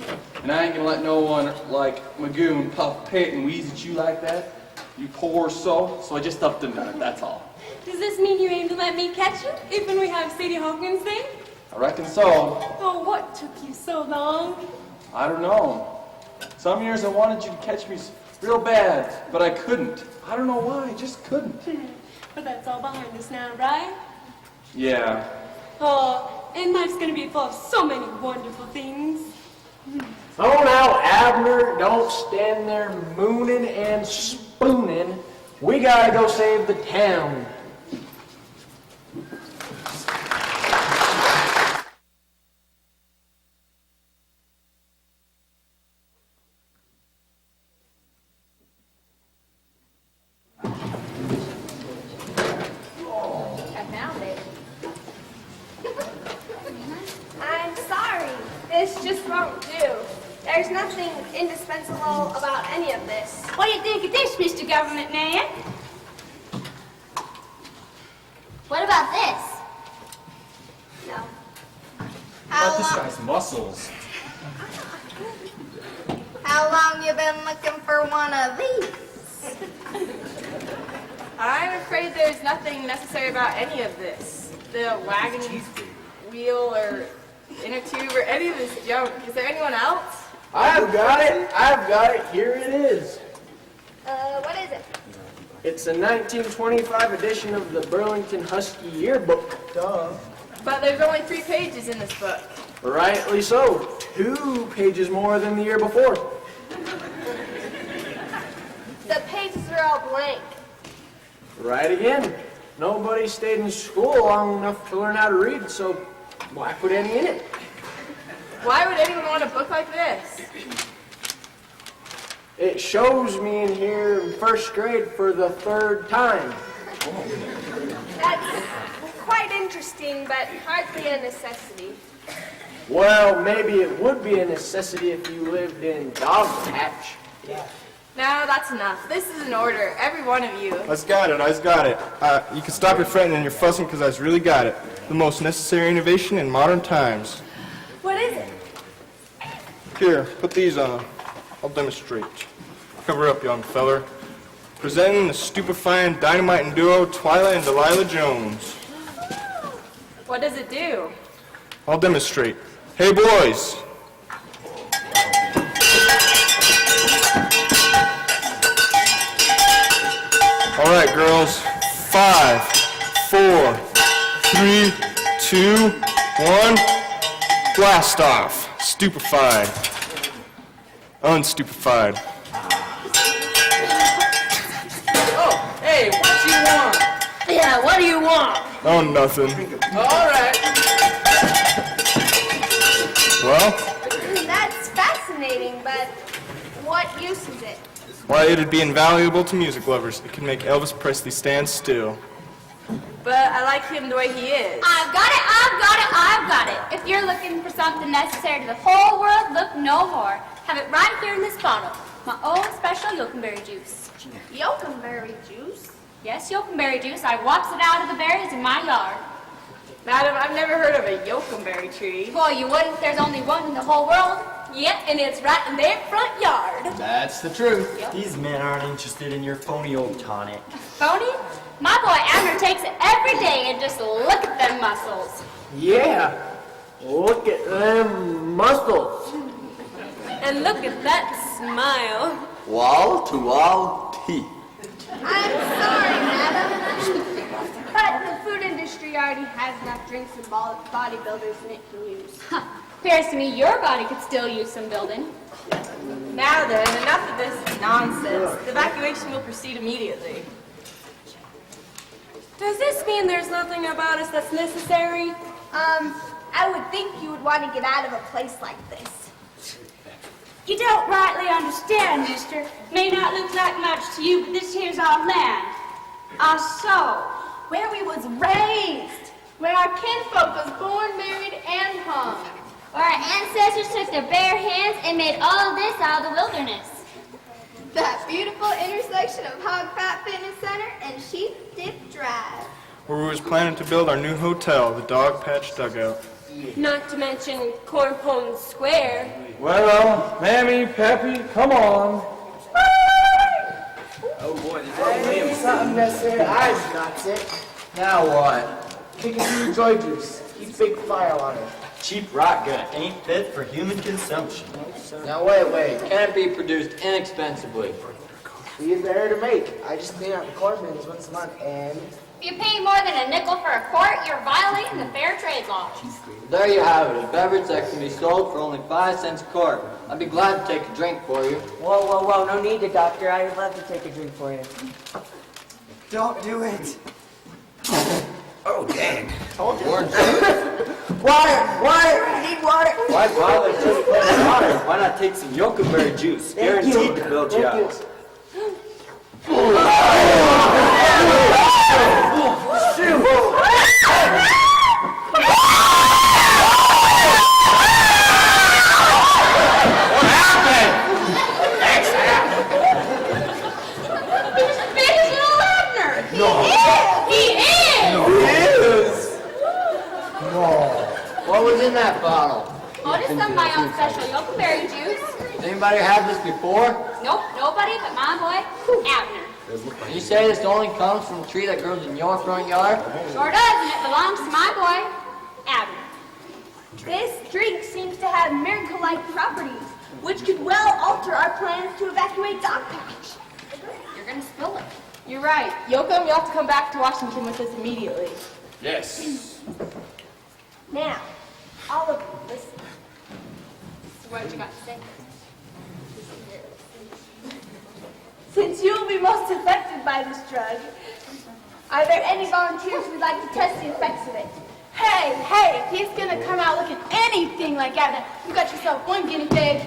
Speaker 14: And I ain't gonna let no one like Magoon puff, pant, and wheeze at you like that. You poor soul. So I just upped and done it, that's all.
Speaker 8: Does this mean you aim to let me catch you, even we have Sadie Hawkins Day?
Speaker 14: I reckon so.
Speaker 8: Oh, what took you so long?
Speaker 14: I don't know. Some years I wanted you to catch me real bad, but I couldn't. I don't know why, I just couldn't.
Speaker 8: But that's all behind us now, right?
Speaker 14: Yeah.
Speaker 8: Oh, and life's gonna be full of so many wonderful things.
Speaker 13: Oh, now, Abner, don't stand there mooning and spooning. We gotta go save the town.
Speaker 9: I'm sorry. This just won't do. There's nothing indispensable about any of this.
Speaker 4: What do you think of this, Mr. Government Man?
Speaker 9: What about this? No.
Speaker 7: But this guy's muscles.
Speaker 9: How long you been looking for one of these?
Speaker 10: I'm afraid there's nothing necessary about any of this. The wagon wheel or inner tube or any of this junk. Is there anyone else?
Speaker 13: I've got it. Here it is.
Speaker 9: What is it?
Speaker 13: It's a 1925 edition of the Burlington Husky Yearbook. Duh.
Speaker 10: But there's only 3 pages in this book.
Speaker 13: Rightly so. 2 pages more than the year before.
Speaker 9: The pages are all blank.
Speaker 13: Right again. Nobody stayed in school long enough to learn how to read, so why put any in it?
Speaker 10: Why would anyone want a book like this?
Speaker 13: It shows me in here in 1st grade for the 3rd time.
Speaker 9: That's quite interesting, but hardly a necessity.
Speaker 13: Well, maybe it would be a necessity if you lived in Dogpatch.
Speaker 10: No, that's enough. This is an order. Every one of you.
Speaker 6: I got it. You can stop your fretting and your fussing because I really got it. The most necessary innovation in modern times.
Speaker 8: What is it?
Speaker 6: Here, put these on. I'll demonstrate. Cover up, young feller. Presenting the stupefying dynamite and duo Twyla and Delilah Jones.
Speaker 10: What does it do?
Speaker 6: I'll demonstrate. Hey, boys. All right, girls. 5, 4, 3, 2, 1. Blast off. Stupefied. Unstupefied.
Speaker 10: Oh, hey, what you want?
Speaker 4: Yeah, what do you want?
Speaker 6: Oh, nothing.
Speaker 10: All right.
Speaker 6: Well,
Speaker 9: That's fascinating, but what use is it?
Speaker 6: Why, it'd be invaluable to music lovers. It could make Elvis Presley stand still.
Speaker 10: But I like him the way he is.
Speaker 5: I've got it, I've got it, I've got it. If you're looking for something necessary to the whole world, look no more. Have it right here in this bottle. My own special yokenberry juice.
Speaker 9: Yokenberry juice?
Speaker 5: Yes, yokenberry juice. I whops it out of the berries in my yard.
Speaker 10: Madam, I've never heard of a yokenberry tree.
Speaker 5: Boy, you wouldn't. There's only one in the whole world. Yep, and it's right in their front yard.
Speaker 11: That's the truth.
Speaker 5: Yep.
Speaker 11: These men aren't interested in your phony old tonic.
Speaker 5: Phony? My boy Abner takes it every day, and just look at them muscles.
Speaker 13: Yeah, look at them muscles.
Speaker 8: And look at that smile.
Speaker 3: Wall to wall teeth.
Speaker 9: I'm sorry, madam. But the food industry already has enough drinks and bodybuilders than it can use.
Speaker 5: Appears to me your body could still use some building.
Speaker 10: Now then, enough of this nonsense. The evacuation will proceed immediately.
Speaker 8: Does this mean there's nothing about us that's necessary?
Speaker 9: I would think you would want to get out of a place like this.
Speaker 4: You don't rightly understand, mister. May not look like much to you, but this here's our land. Our soul.
Speaker 9: Where we was raised. Where our kinfolk was born, married, and hung.
Speaker 5: Where our ancestors took their bare hands and made all of this out of the wilderness.
Speaker 9: That beautiful intersection of Hog Fat Fitness Center and Sheep Dip Drive.
Speaker 6: Where we was planning to build our new hotel, the Dog Patch Dugout.
Speaker 8: Not to mention Cornpone Square.
Speaker 14: Well, Mammy, Peppy, come on.
Speaker 12: Oh boy, there's something necessary. I got it. Now what? Kick it to your joy juice. Keep big fire on it.
Speaker 11: Cheap rock gun ain't fit for human consumption.
Speaker 15: Now wait. Can it be produced inexpensively?
Speaker 12: Be there to make. I just clean out the corn bins once a month and...
Speaker 5: If you pay more than a nickel for a quart, you're violating the fair trade law.
Speaker 15: There you have it, a beverage that can be sold for only 5 cents a quart. I'd be glad to take a drink for you.
Speaker 16: Whoa, no need to, doctor. I would love to take a drink for you.
Speaker 12: Don't do it. Oh, dang.
Speaker 11: Water! I need water! Why bother just plain water? Why not take some yokenberry juice? Guaranteed to build you up.
Speaker 15: What was in that bottle?
Speaker 5: Oh, just some of my own special yokenberry juice.
Speaker 15: Anybody had this before?
Speaker 5: Nope, nobody but my boy, Abner.
Speaker 15: You say this only comes from a tree that grows in your front yard?
Speaker 5: Sure does, and it belongs to my boy, Abner.
Speaker 9: This drink seems to have miracle-like properties, which could well alter our plans to evacuate Dog Patch.
Speaker 5: You're gonna spill it.
Speaker 10: You're right. Yoakum, you'll have to come back to Washington with us immediately.
Speaker 14: Yes.
Speaker 9: Now, all of you, listen.
Speaker 5: So what you got to say?
Speaker 9: Since you will be most affected by this drug, are there any volunteers who'd like to test the effects of it? Hey, if he's gonna come out looking anything like Abner, you got yourself one guinea pig.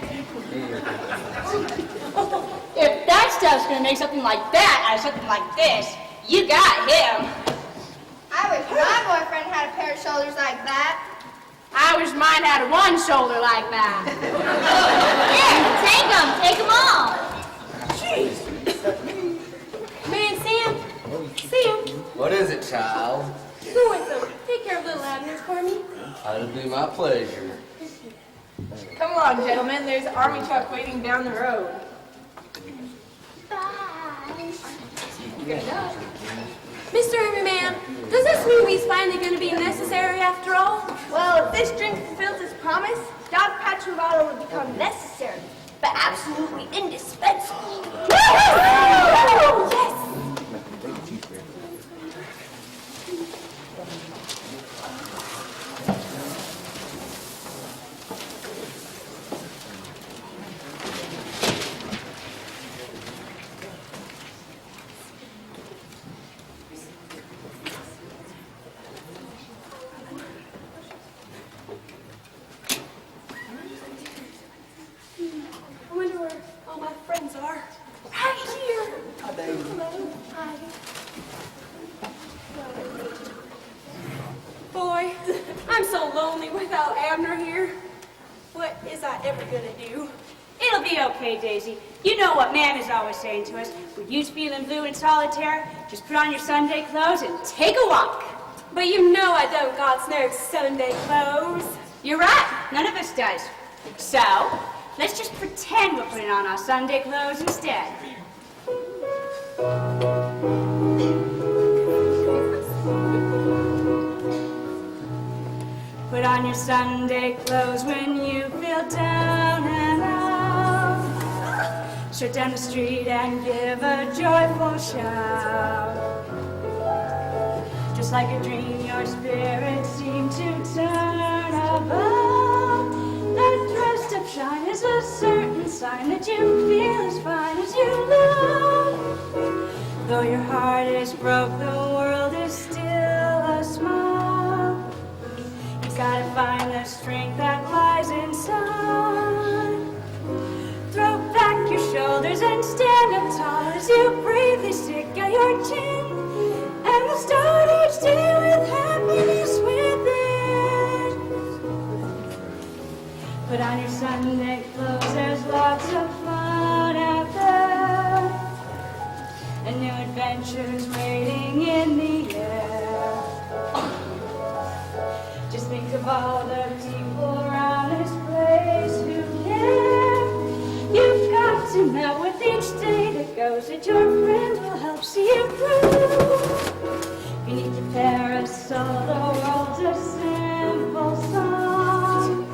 Speaker 5: If that stuff's gonna make something like that out of something like this, you got him.
Speaker 9: I wish my boyfriend had a pair of shoulders like that.
Speaker 5: I wish mine had one shoulder like that. Yeah, take them all.
Speaker 8: Jeez. Man, Sam.
Speaker 3: What is it, child?
Speaker 8: Go with them. Take care of little Abner for me.
Speaker 3: It'll be my pleasure.
Speaker 10: Come along, gentlemen. There's an army truck waiting down the road.
Speaker 8: Mr. Everyman, does this mean he's finally going to be necessary after all?
Speaker 9: Well, if this drink fulfills its promise, Dog Patch Bottle will become necessary, but absolutely indispensable. Yes!
Speaker 8: I wonder where all my friends are. Right.
Speaker 4: okay, Daisy. You know what Mam is always saying to us. When you's feeling blue and solitary, just put on your Sunday clothes and take a walk.
Speaker 8: But you know I don't got no Sunday clothes.
Speaker 4: You're right. None of us does. So, let's just pretend we're putting on our Sunday clothes instead. Put on your Sunday clothes when you feel down and out. Straight down the street and give a joyful shout. Just like a dream, your spirit seemed to turn about. That dressed up shine is a certain sign that you feel as fine as you look. Though your heart is broke, the world is still a smile. You gotta find the strength that lies inside. Throw back your shoulders and stand up tall as you bravely stick out your chin. And we'll start each day with happiness within. Put on your Sunday clothes, there's lots of fun out there. And new adventures waiting in the air. Just think of all the people around this place who care. You've got to know with each day that goes that your friends will help see you through. Beneath your parasol, the world's a simple song.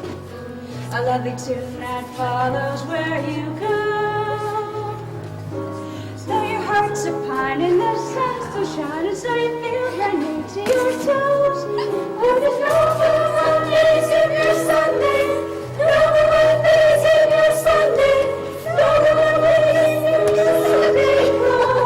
Speaker 4: A lovely tune that follows where you go. So your heart's a pine and the sun still shining, so you feel brand new to your toes. Oh, there's no more Mondays in your Sunday, no more Mondays in your Sunday, no more Mondays in your Sunday clothes.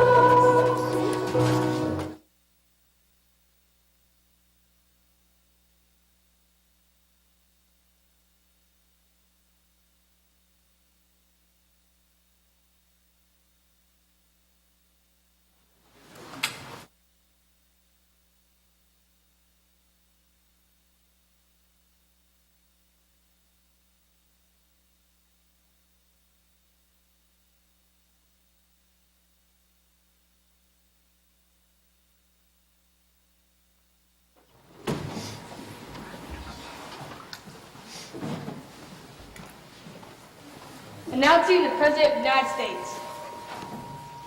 Speaker 10: Announcing the President of the United States.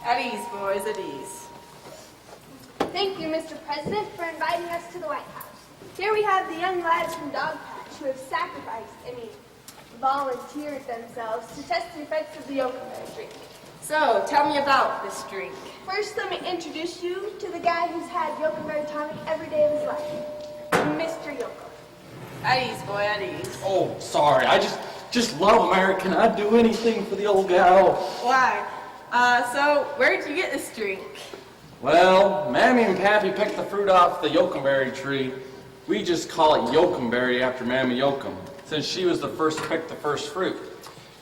Speaker 10: At ease, boys, at ease.
Speaker 9: Thank you, Mr. President, for inviting us to the White House. Here we have the young lads from Dog Patch who have volunteered themselves to test the effects of the yokelberry drink.
Speaker 10: So, tell me about this drink.
Speaker 9: First, let me introduce you to the guy who's had yokelberry tonic every day of his life, Mr. Yokel.
Speaker 10: At ease, boy, at ease.
Speaker 14: Oh, sorry. I just love American. I'd do anything for the old gal.
Speaker 10: Why? So, where did you get this drink?
Speaker 14: Well, Mammy and Pappy picked the fruit off the yokelberry tree. We just call it yokelberry after Mammy Yokum, since she was the first to pick the first fruit.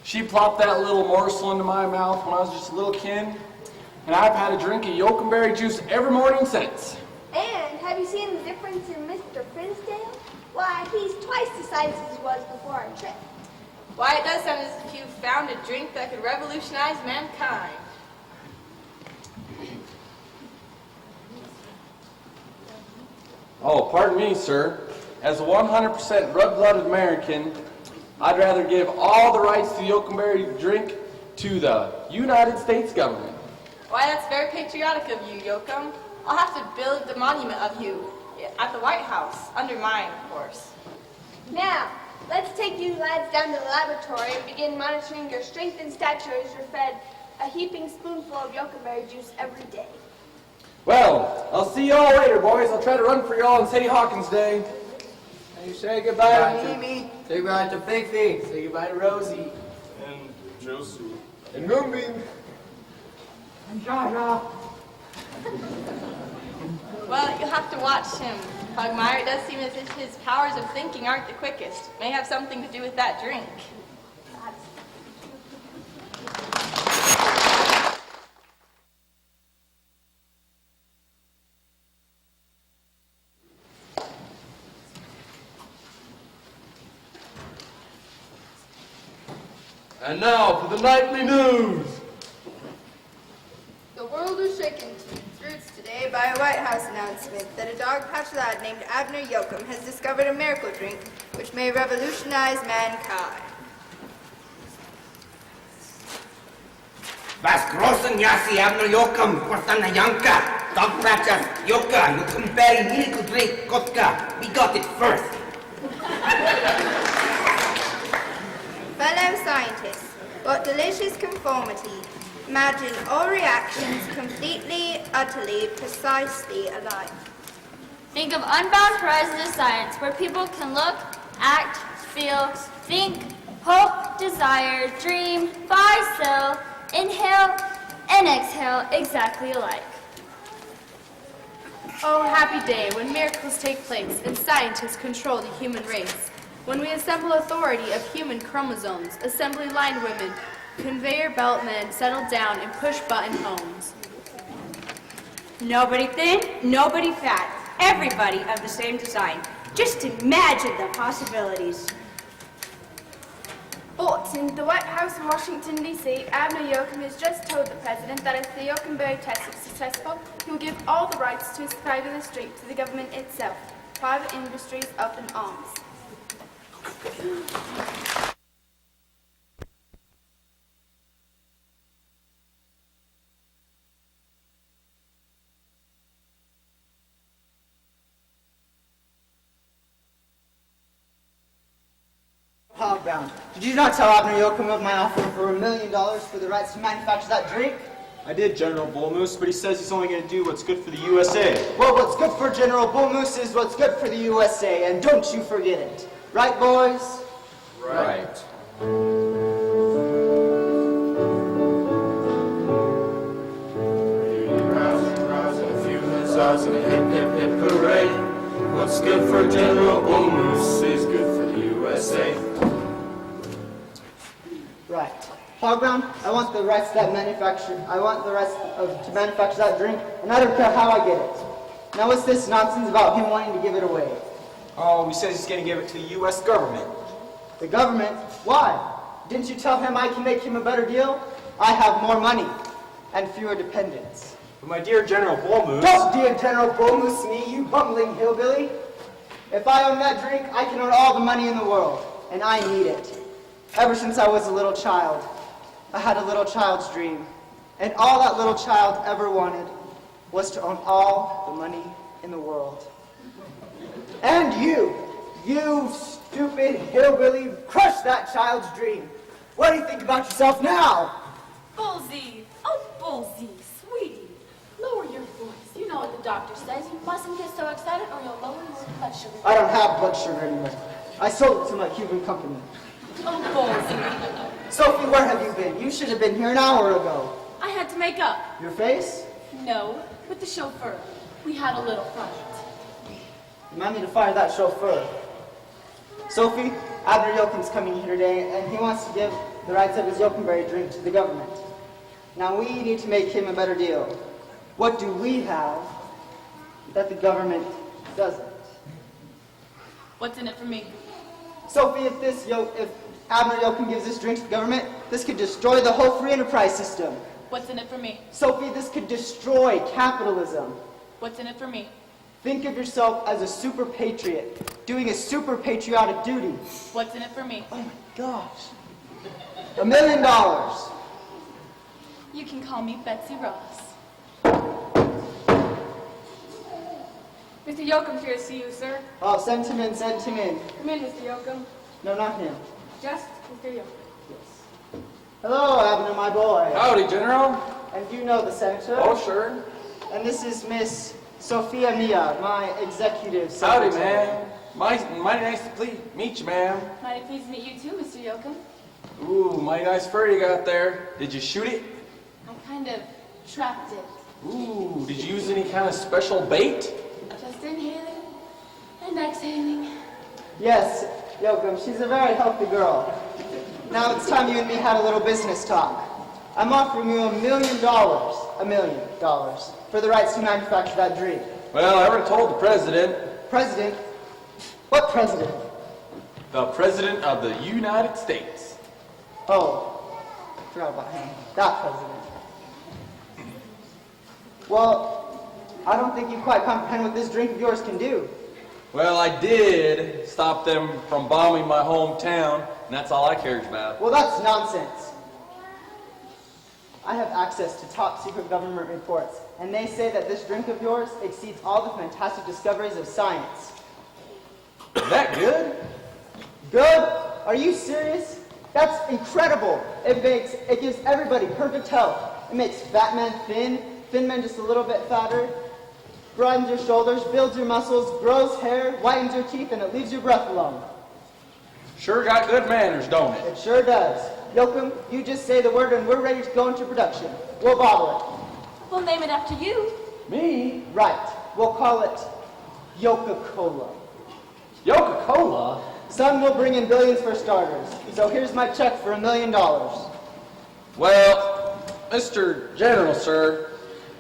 Speaker 14: She plopped that little morsel into my mouth when I was just a little kid, and I've had a drink of yokelberry juice every morning since.
Speaker 9: And have you seen the difference in Mr. Finsdale? Why, he's twice the size as he was before our trip.
Speaker 10: Why, it does sound as if you found a drink that could revolutionize mankind.
Speaker 14: Oh, pardon me, sir. As a 100% red-blooded American, I'd rather give all the rights to the yokelberry drink to the United States government.
Speaker 10: Why, that's very patriotic of you, Yokum. I'll have to build a monument of you at the White House, under mine, of course.
Speaker 9: Now, let's take you lads down to the laboratory and begin monitoring your strength and stature as you're fed a heaping spoonful of yokelberry juice every day.
Speaker 14: Well, I'll see y'all later, boys. I'll try to run for y'all on Sadie Hawkins Day.
Speaker 2: You say goodbye to Mimi. Say goodbye to Fifi. Say goodbye to Rosie.
Speaker 6: And Josie.
Speaker 2: And Moonbeam.
Speaker 10: And Jaja. Well, you'll have to watch him, Pugmire. It does seem as if his powers of thinking aren't the quickest. May have something to do with that drink.
Speaker 3: And now for the nightly news.
Speaker 10: The world was shaken to its roots today by a White House announcement that a dog patch lad named Abner Yoakum has discovered a miracle drink which may revolutionize mankind.
Speaker 12: Was großen Yassi Abner Yoakum, Kortana Yanka, dog patches, Yoka, Yoakum berry, miracle drink, Kotka. We got it first.
Speaker 10: Fellow scientists, what delicious conformity. Imagine all reactions completely, utterly, precisely alike.
Speaker 5: Think of unbound horizons of science where people can look, act, feel, think, hope, desire, dream, buy, sell, inhale, and exhale exactly alike.
Speaker 17: Oh, happy day when miracles take place and scientists control the human race. When we assemble authority of human chromosomes, assembly line women, conveyor belt men settle down in push-button homes.
Speaker 4: Nobody thin, nobody fat. Everybody of the same design. Just imagine the possibilities.
Speaker 9: But in the White House in Washington, D.C., Abner Yoakum has just told the president that if the Yoakumberry test is successful, he will give all the rights to his supply of this drink to the government itself, private industries up in arms.
Speaker 11: Hogbound, did you not tell Abner Yoakum of my offer for $1 million for the rights to manufacture that drink?
Speaker 7: I did, General Bull Moose, but he says he's only going to do what's good for the USA.
Speaker 11: Well, what's good for General Bull Moose is what's good for the USA, and don't you forget it. Right, boys?
Speaker 7: Right.
Speaker 6: Rouse and a few huzzahs and a hip, hip, hip, hooray. What's good for General Bull Moose is good for the USA.
Speaker 11: Right. Hogbound, I want the rights to that manufacture. I want the rights to manufacture that drink, and I don't care how I get it. Now what's this nonsense about him wanting to give it away?
Speaker 7: Oh, he says he's going to give it to the U.S. government.
Speaker 11: The government? Why? Didn't you tell him I can make him a better deal? I have more money and fewer dependents.
Speaker 7: But my dear General Bull Moose...
Speaker 11: Don't dear General Bull Moose me, you bumbling hillbilly. If I own that drink, I can own all the money in the world, and I need it. Ever since I was a little child, I had a little child's dream, and all that little child ever wanted was to own all the money in the world. And you stupid hillbilly, crush that child's dream. What do you think about yourself now?
Speaker 9: Bullseye! Oh, Bullseye, sweetie. Lower your voice. You know what the doctor says. You mustn't get so excited or you'll lower your blood sugar.
Speaker 11: I don't have blood sugar anymore. I sold it to my Cuban company.
Speaker 9: Oh, Bullseye.
Speaker 11: Sophie, where have you been? You should have been here an hour ago.
Speaker 9: I had to make up.
Speaker 11: Your face?
Speaker 9: No, with the chauffeur. We had a little fight.
Speaker 11: Remind me to fire that chauffeur. Sophie, Abner Yoakum's coming here today, and he wants to give the rights of his Yoakumberry drink to the government. Now we need to make him a better deal. What do we have that the government doesn't?
Speaker 9: What's in it for me?
Speaker 11: Sophie, if Abner Yoakum gives this drink to the government, this could destroy the whole free enterprise system.
Speaker 9: What's in it for me?
Speaker 11: Sophie, this could destroy capitalism.
Speaker 9: What's in it for me?
Speaker 11: Think of yourself as a super patriot, doing a super patriotic duty.
Speaker 9: What's in it for me?
Speaker 11: Oh my gosh. $1 million.
Speaker 9: You can call me Betsy Ross. Mr. Yoakum's here to see you, sir.
Speaker 11: Oh, send him in, send him in.
Speaker 9: Come in, Mr. Yoakum.
Speaker 11: No, not him.
Speaker 9: Just Mr. Yoakum.
Speaker 11: Hello, Abner, my boy.
Speaker 14: Howdy, General.
Speaker 11: And you know the senator?
Speaker 14: Oh, sure.
Speaker 11: And this is Miss Sophia Mia, my executive secretary.
Speaker 14: Howdy, man. Mighty nice to meet you, ma'am.
Speaker 9: Mighty pleased to meet you too, Mr. Yoakum.
Speaker 14: Ooh, mighty nice fur you got there. Did you shoot it?
Speaker 9: I kind of trapped it.
Speaker 14: Ooh, did you use any kind of special bait?
Speaker 9: Just inhaling and exhaling.
Speaker 11: Yes, Yoakum, she's a very healthy girl. Now it's time you and me had a little business talk. I'm offering you $1 million, $1 million, for the rights to manufacture that drink.
Speaker 14: Well, I already told the president.
Speaker 11: President? What president?
Speaker 14: The President of the United States.
Speaker 11: Oh,
Speaker 18: Forgot about him. That president. Well, I don't think you quite comprehend what this drink of yours can do.
Speaker 14: Well, I did stop them from bombing my hometown, and that's all I cared about.
Speaker 18: Well, that's nonsense. I have access to top secret government reports, and they say that this drink of yours exceeds all the fantastic discoveries of science.
Speaker 14: Is that good?
Speaker 18: Good? Are you serious? That's incredible. It gives everybody perfect health. It makes fat men thin men just a little bit fatter, broadens your shoulders, builds your muscles, grows hair, whitens your teeth, and it leaves your breath alone.
Speaker 14: Sure got good manners, don't it?
Speaker 18: It sure does. Yoakum, you just say the word and we're ready to go into production. We'll bottle it.
Speaker 9: We'll name it after you.
Speaker 14: Me?
Speaker 18: Right. We'll call it Yoka-Cola.
Speaker 14: Yoka-Cola?
Speaker 18: Son will bring in billions for starters. So here's my check for $1 million.
Speaker 14: Well, Mr. General, sir,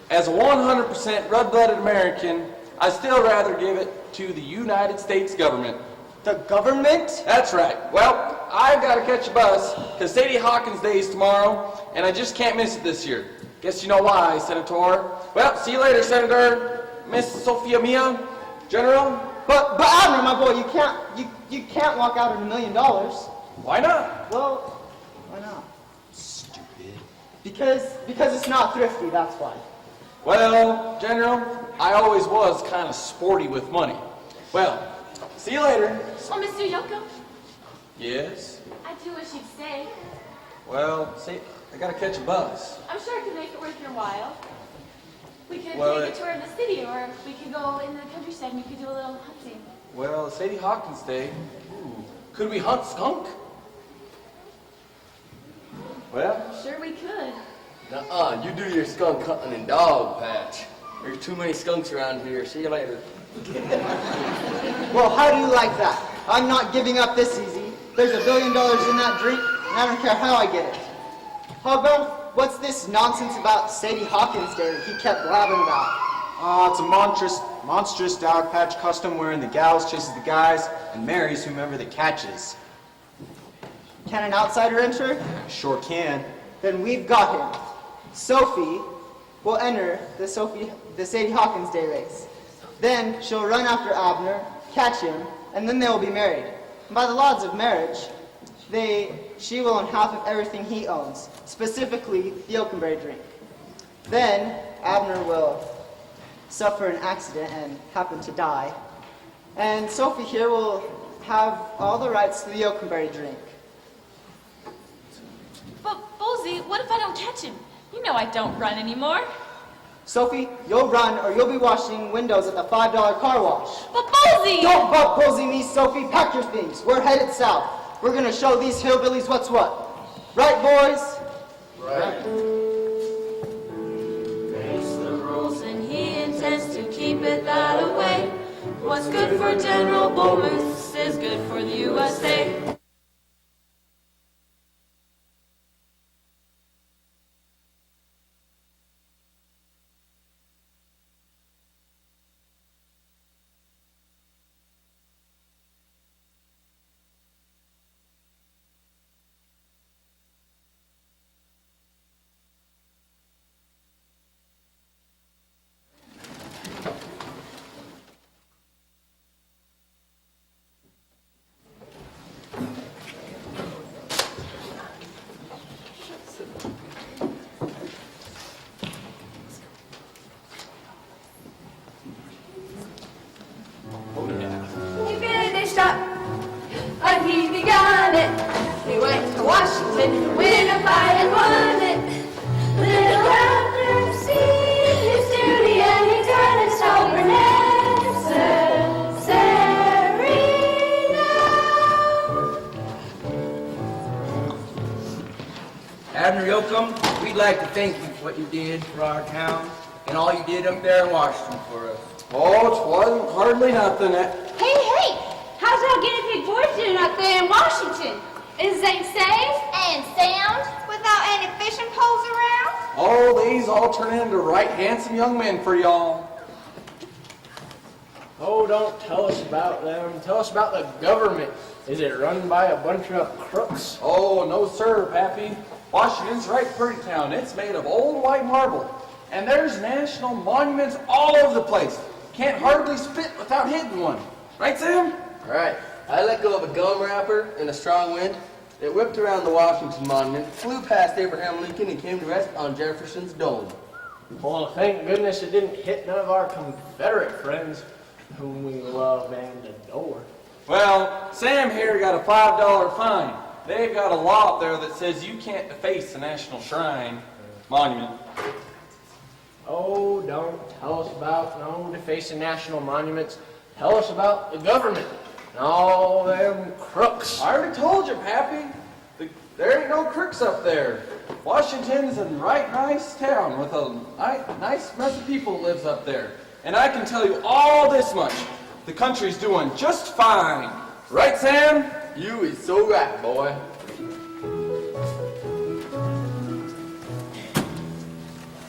Speaker 14: as a 100% red-blooded American, I'd still rather give it to the United States government.
Speaker 18: The government?
Speaker 14: That's right. Well, I've got to catch a bus, because Sadie Hawkins Day is tomorrow, and I just can't miss it this year. Guess you know why, Senator. Well, see you later, Senator. Miss Sophia Mia, General.
Speaker 18: But Abner, my boy, you can't walk out at $1 million.
Speaker 14: Why not?
Speaker 18: Well, why not? Stupid. Because it's not thrifty, that's why.
Speaker 14: Well, General, I always was kind of sporty with money. Well, see you later.
Speaker 9: Oh, Mr. Yoakum,
Speaker 14: Yes?
Speaker 9: I do wish you'd stay.
Speaker 14: Well, see, I gotta catch a bus.
Speaker 9: I'm sure I could make it worth your while. We could
Speaker 14: Well,
Speaker 9: take a tour of the city, or we could go in the countryside and we could do a little hunting.
Speaker 14: Well, Sadie Hawkins Day. Ooh, could we hunt skunk? Well,
Speaker 9: Sure we could.
Speaker 3: Nuh-uh, you do your skunk hunting in Dog Patch. There's too many skunks around here. See you later.
Speaker 18: Well, how do you like that? I'm not giving up this easy. There's $1 billion in that drink, and I don't care how I get it. Hogbo, what's this nonsense about Sadie Hawkins Day that he kept blabbing about?
Speaker 7: It's a monstrous Dog Patch custom wherein the gals chases the guys and marries whomever the catches.
Speaker 18: Can an outsider enter?
Speaker 7: Sure can.
Speaker 18: Then we've got him. Sophie will enter the Sadie Hawkins Day race. Then she'll run after Abner, catch him, and then they will be married. And by the laws of marriage, she will own half of everything he owns, specifically the Oakenberry drink. Then Abner will suffer an accident and happen to die. And Sophie here will have all the rights to the Oakenberry drink.
Speaker 9: But, Bowsy, what if I don't catch him? You know I don't run anymore.
Speaker 18: Sophie, you'll run or you'll be washing windows at the $5 car wash.
Speaker 9: But, Bowsy!
Speaker 18: Don't butt Bowsy me, Sophie. Pack your things. We're headed south. We're going to show these hillbillies what's what. Right, boys?
Speaker 3: Right.
Speaker 1: Makes the rules and he intends to keep it that way. What's good for General Bowman is good for the USA.
Speaker 10: He finished up, but he begun it. He went to Washington to win a fight and won it. Little Abner seen his duty and he turned his sober necessary now.
Speaker 12: Abner Yoakum, we'd like to thank you for what you did for our town and all you did up there in Washington for us.
Speaker 14: Oh, it wasn't hardly nothing.
Speaker 9: Hey! How's our guinea pig boys doing up there in Washington? Is they safe
Speaker 10: And sound without any fishing poles around?
Speaker 14: Oh, these all turn into right handsome young men for y'all.
Speaker 13: Oh, don't tell us about them. Tell us about the government. Is it run by a bunch of crooks?
Speaker 14: Oh, no sir, Pappy. Washington's right pretty town. It's made of old white marble. And there's national monuments all over the place. Can't hardly spit without hitting one. Right, Sam?
Speaker 3: Right. I let go of a gum wrapper in a strong wind. It whipped around the Washington Monument, flew past Abraham Lincoln, and came to rest on Jefferson's dome.
Speaker 13: Well, thank goodness it didn't hit none of our Confederate friends, whom we love and adore.
Speaker 14: Well, Sam here got a $5 fine. They've got a law up there that says you can't deface the National Shrine Monument.
Speaker 13: Oh, don't tell us about no defacing national monuments. Tell us about the government and all them crooks.
Speaker 14: I already told you, Pappy. There ain't no crooks up there. Washington's a right nice town with a nice mess of people lives up there. And I can tell you all this much. The country's doing just fine. Right, Sam?
Speaker 3: You is so right, boy.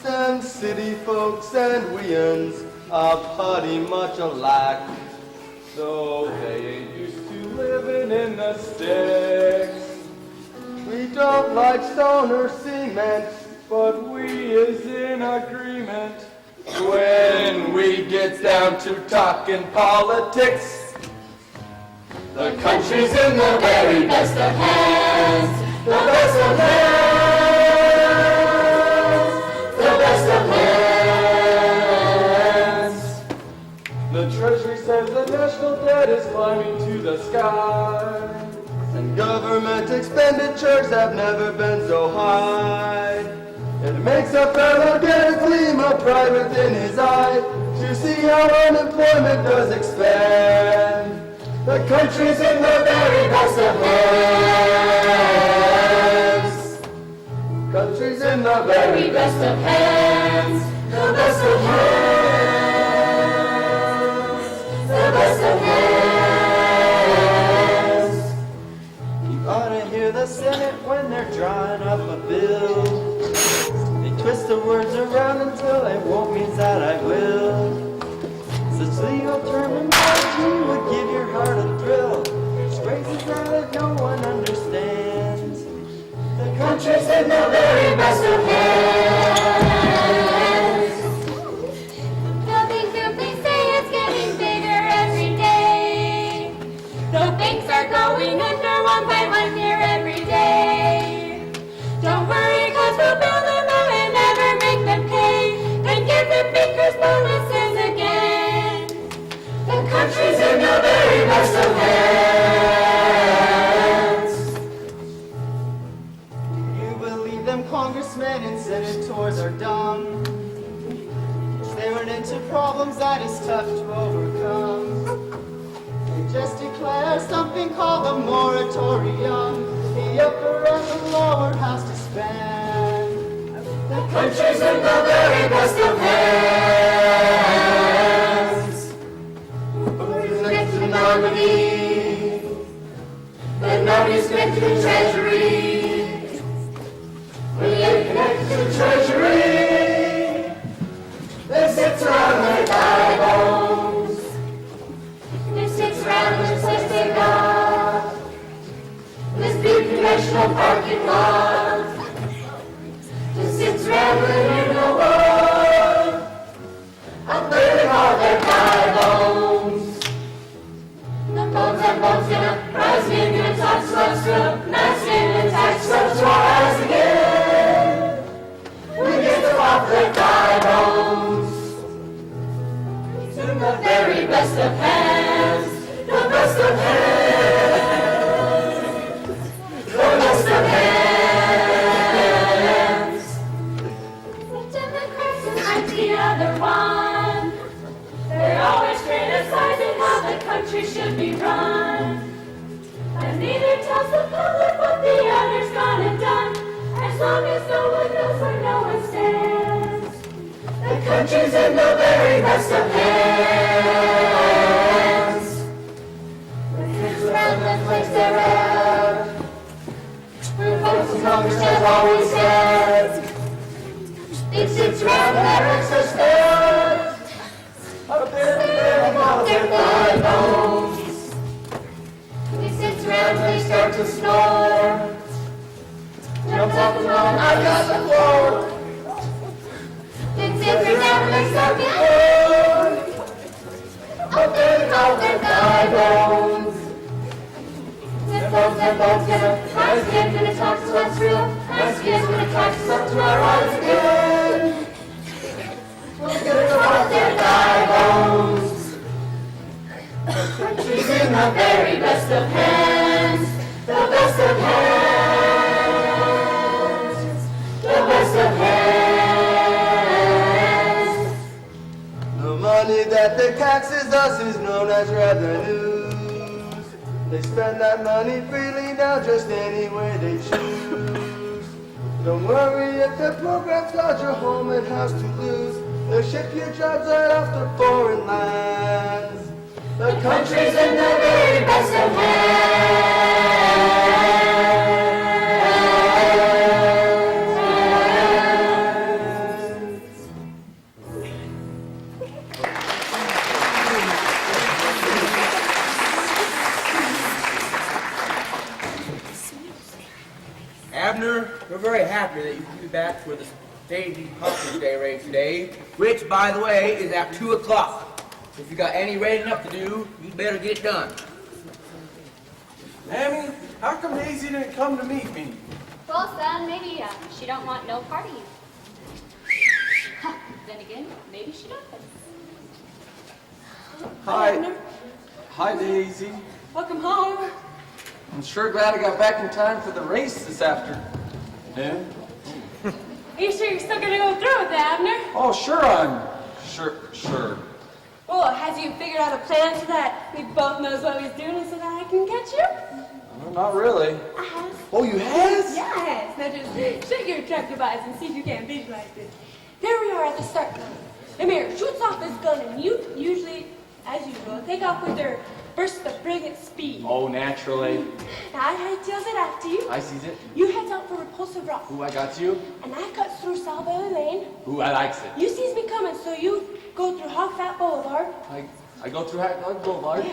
Speaker 3: Them city folks and we'uns are pretty much alike. Though they ain't used to living in the sticks. We don't like stone or cement, but we is in agreement when we get down to talking politics.
Speaker 1: The country's in the very best of hands, the best of hands, the best of hands.
Speaker 3: The Treasury says the national debt is climbing to the sky. And government expenditures have never been so high. It makes a fellow get a gleam of pride within his eye to see how unemployment does expand. The country's in the very best of hands. Country's in the very best of hands. The best of hands. The best of hands.
Speaker 11: You ought to hear the Senate when they're drawing up a bill. They twist the words around until they won't mean that I will. Such legal terminology would give your heart a thrill. It's phrases that no one understands.
Speaker 1: The country's in the very best of hands.
Speaker 5: The things you say it's getting bigger every day. The banks are going under 1 year every day. Don't worry, cause we'll build them out and never make them pay. Then give the bankers bonuses again.
Speaker 1: The country's in the very best of hands.
Speaker 18: Do you believe them congressmen and senators are dumb? They run into problems that is tough to overcome. They just declare something called a moratorium. The upper and the lower house to spend.
Speaker 1: The country's in the very best of hands. Who's next to the nominee? The nominee's next to the treasury. When you connect to the treasury, they sit around their thigh bones.
Speaker 5: They sit around and say they got
Speaker 1: This big congressional parking lot. Just sits around in the world. I'm burning all their thigh bones. The bones and bones gonna rise in the tax slabs up, nice in the tax slabs rise again. We get them off their thigh bones. It's in the very best of hands, the best of hands, the best of hands.
Speaker 5: The Democrats are like the other one. They're always criticizing how the country should be run. And neither tells the public what the other's gone and done. As long as no one knows where no one stands.
Speaker 1: The country's in the very best of hands.
Speaker 5: The kids around the place they're at.
Speaker 1: Where folks in Congress have always said, it sits around their exercise. Up there, burning all their thigh bones.
Speaker 5: They sit
Speaker 1: They start to snore. Come pop along, I got the floor. The different numbers of the moon. Open out their thigh bones. Zip up, my skin's gonna talk to us real. My skin's gonna talk us up to our eyes again. We'll get out their thigh bones. Country's in the very best of hands. The best of hands. The best of hands.
Speaker 3: The money that the taxes us is known as revenues. They spend that money freely now just any way they choose. Don't worry if the program's got your home and house to lose. They'll ship your jobs right off to foreign lands. The country's in the very best of
Speaker 12: Abner, we're very happy that you could be back for the Sadie Hawkins Day race today, which, by the way, is at 2 o'clock. If you got any raiding up to do, you better get it done.
Speaker 14: Mammy, how come Daisy didn't come to meet me?
Speaker 5: Well, son, maybe she don't want no part of you. Then again, maybe she does.
Speaker 14: Hi. Hi, Daisy.
Speaker 8: Welcome home.
Speaker 14: I'm sure glad I got back in time for the race this afternoon.
Speaker 8: Are you sure you're still gonna go through with that, Abner?
Speaker 14: Oh, sure I'm. Sure.
Speaker 8: Well, has you figured out a plan so that we both knows what he's doing so that I can catch you?
Speaker 14: Well, not really.
Speaker 8: I have.
Speaker 14: Oh, you has?
Speaker 8: Yes. Now just shut your attractive eyes and see if you can visualize this. There we are at the start line. Amir shoots off his gun and you usually, as usual, take off with your burst of brilliant speed.
Speaker 14: Oh, naturally.
Speaker 8: Now I hightails it after you.
Speaker 14: I sees it.
Speaker 8: You heads out for Repulsive Rock.
Speaker 14: Ooh, I got you.
Speaker 8: And I cut through Sawberry Lane.
Speaker 14: Ooh, I likes it.
Speaker 8: You sees me coming, so you go through Hog Fat Boulevard.
Speaker 14: I go through Hackney Boulevard.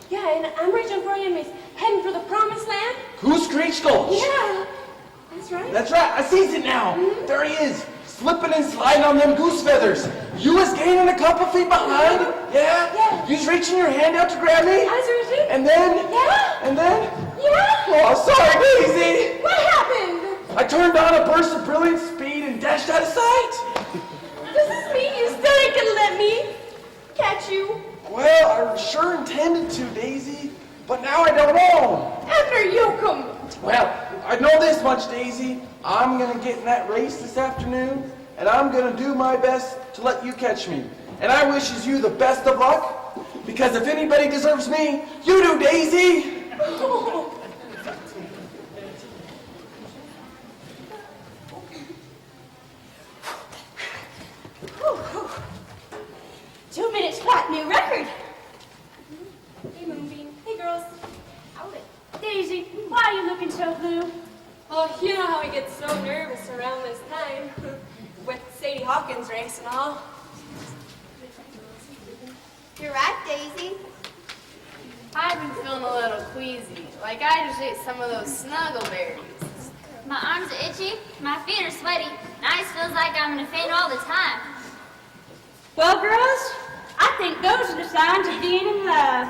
Speaker 8: Yeah, and I'm reaching for you and we're heading for the promised land.
Speaker 14: Goose Creek Gulch.
Speaker 8: Yeah, that's right.
Speaker 14: That's right. I sees it now. There he is, slipping and sliding on them goose feathers. You was gaining a couple feet behind. Yeah. You was reaching your hand out to grab me.
Speaker 8: I was reaching.
Speaker 14: And then.
Speaker 8: Yeah.
Speaker 14: And then.
Speaker 8: Yeah.
Speaker 14: Oh, sorry, Daisy.
Speaker 8: What happened?
Speaker 14: I turned on a burst of brilliant speed and dashed out of sight.
Speaker 8: Does this mean you still ain't gonna let me catch you?
Speaker 14: Well, I sure intended to, Daisy, but now I don't know.
Speaker 8: After you come.
Speaker 14: Well, I know this much, Daisy. I'm gonna get in that race this afternoon, and I'm gonna do my best to let you catch me. And I wishes you the best of luck, because if anybody deserves me, you do, Daisy.
Speaker 8: Oh. 2 minutes flat, new record. Hey, Moonbeam. Hey, girls. Howdy.
Speaker 4: Daisy, why are you looking so blue?
Speaker 8: Oh, you know how we get so nervous around this time with Sadie Hawkins race and all.
Speaker 5: You're right, Daisy.
Speaker 17: I've been feeling a little queasy, like I just ate some of those snuggleberries.
Speaker 5: My arms are itchy, my feet are sweaty, and I just feels like I'm gonna faint all the time.
Speaker 4: Well, girls, I think those are the signs of being in love.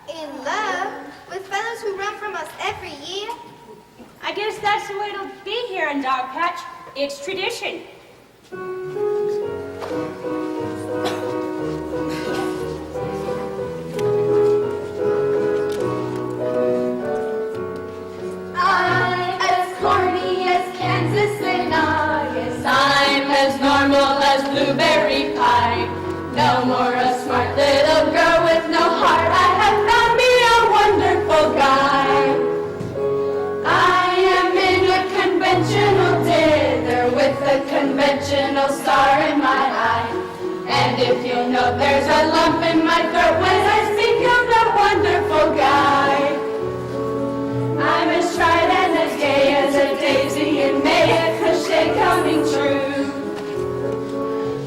Speaker 5: In love? With fellows who run from us every year?
Speaker 4: I guess that's the way it'll be here in Dogpatch. It's tradition.
Speaker 1: I'm as corny as Kansas in August. I'm as normal as blueberry pie. No more a smart little girl with no heart. I have found me a wonderful guy. I am in a conventional dither with a conventional star in my eye. And if you know there's a lump in my throat when I speak of that wonderful guy. I'm as tried and as gay as a daisy in May, a cliche coming true.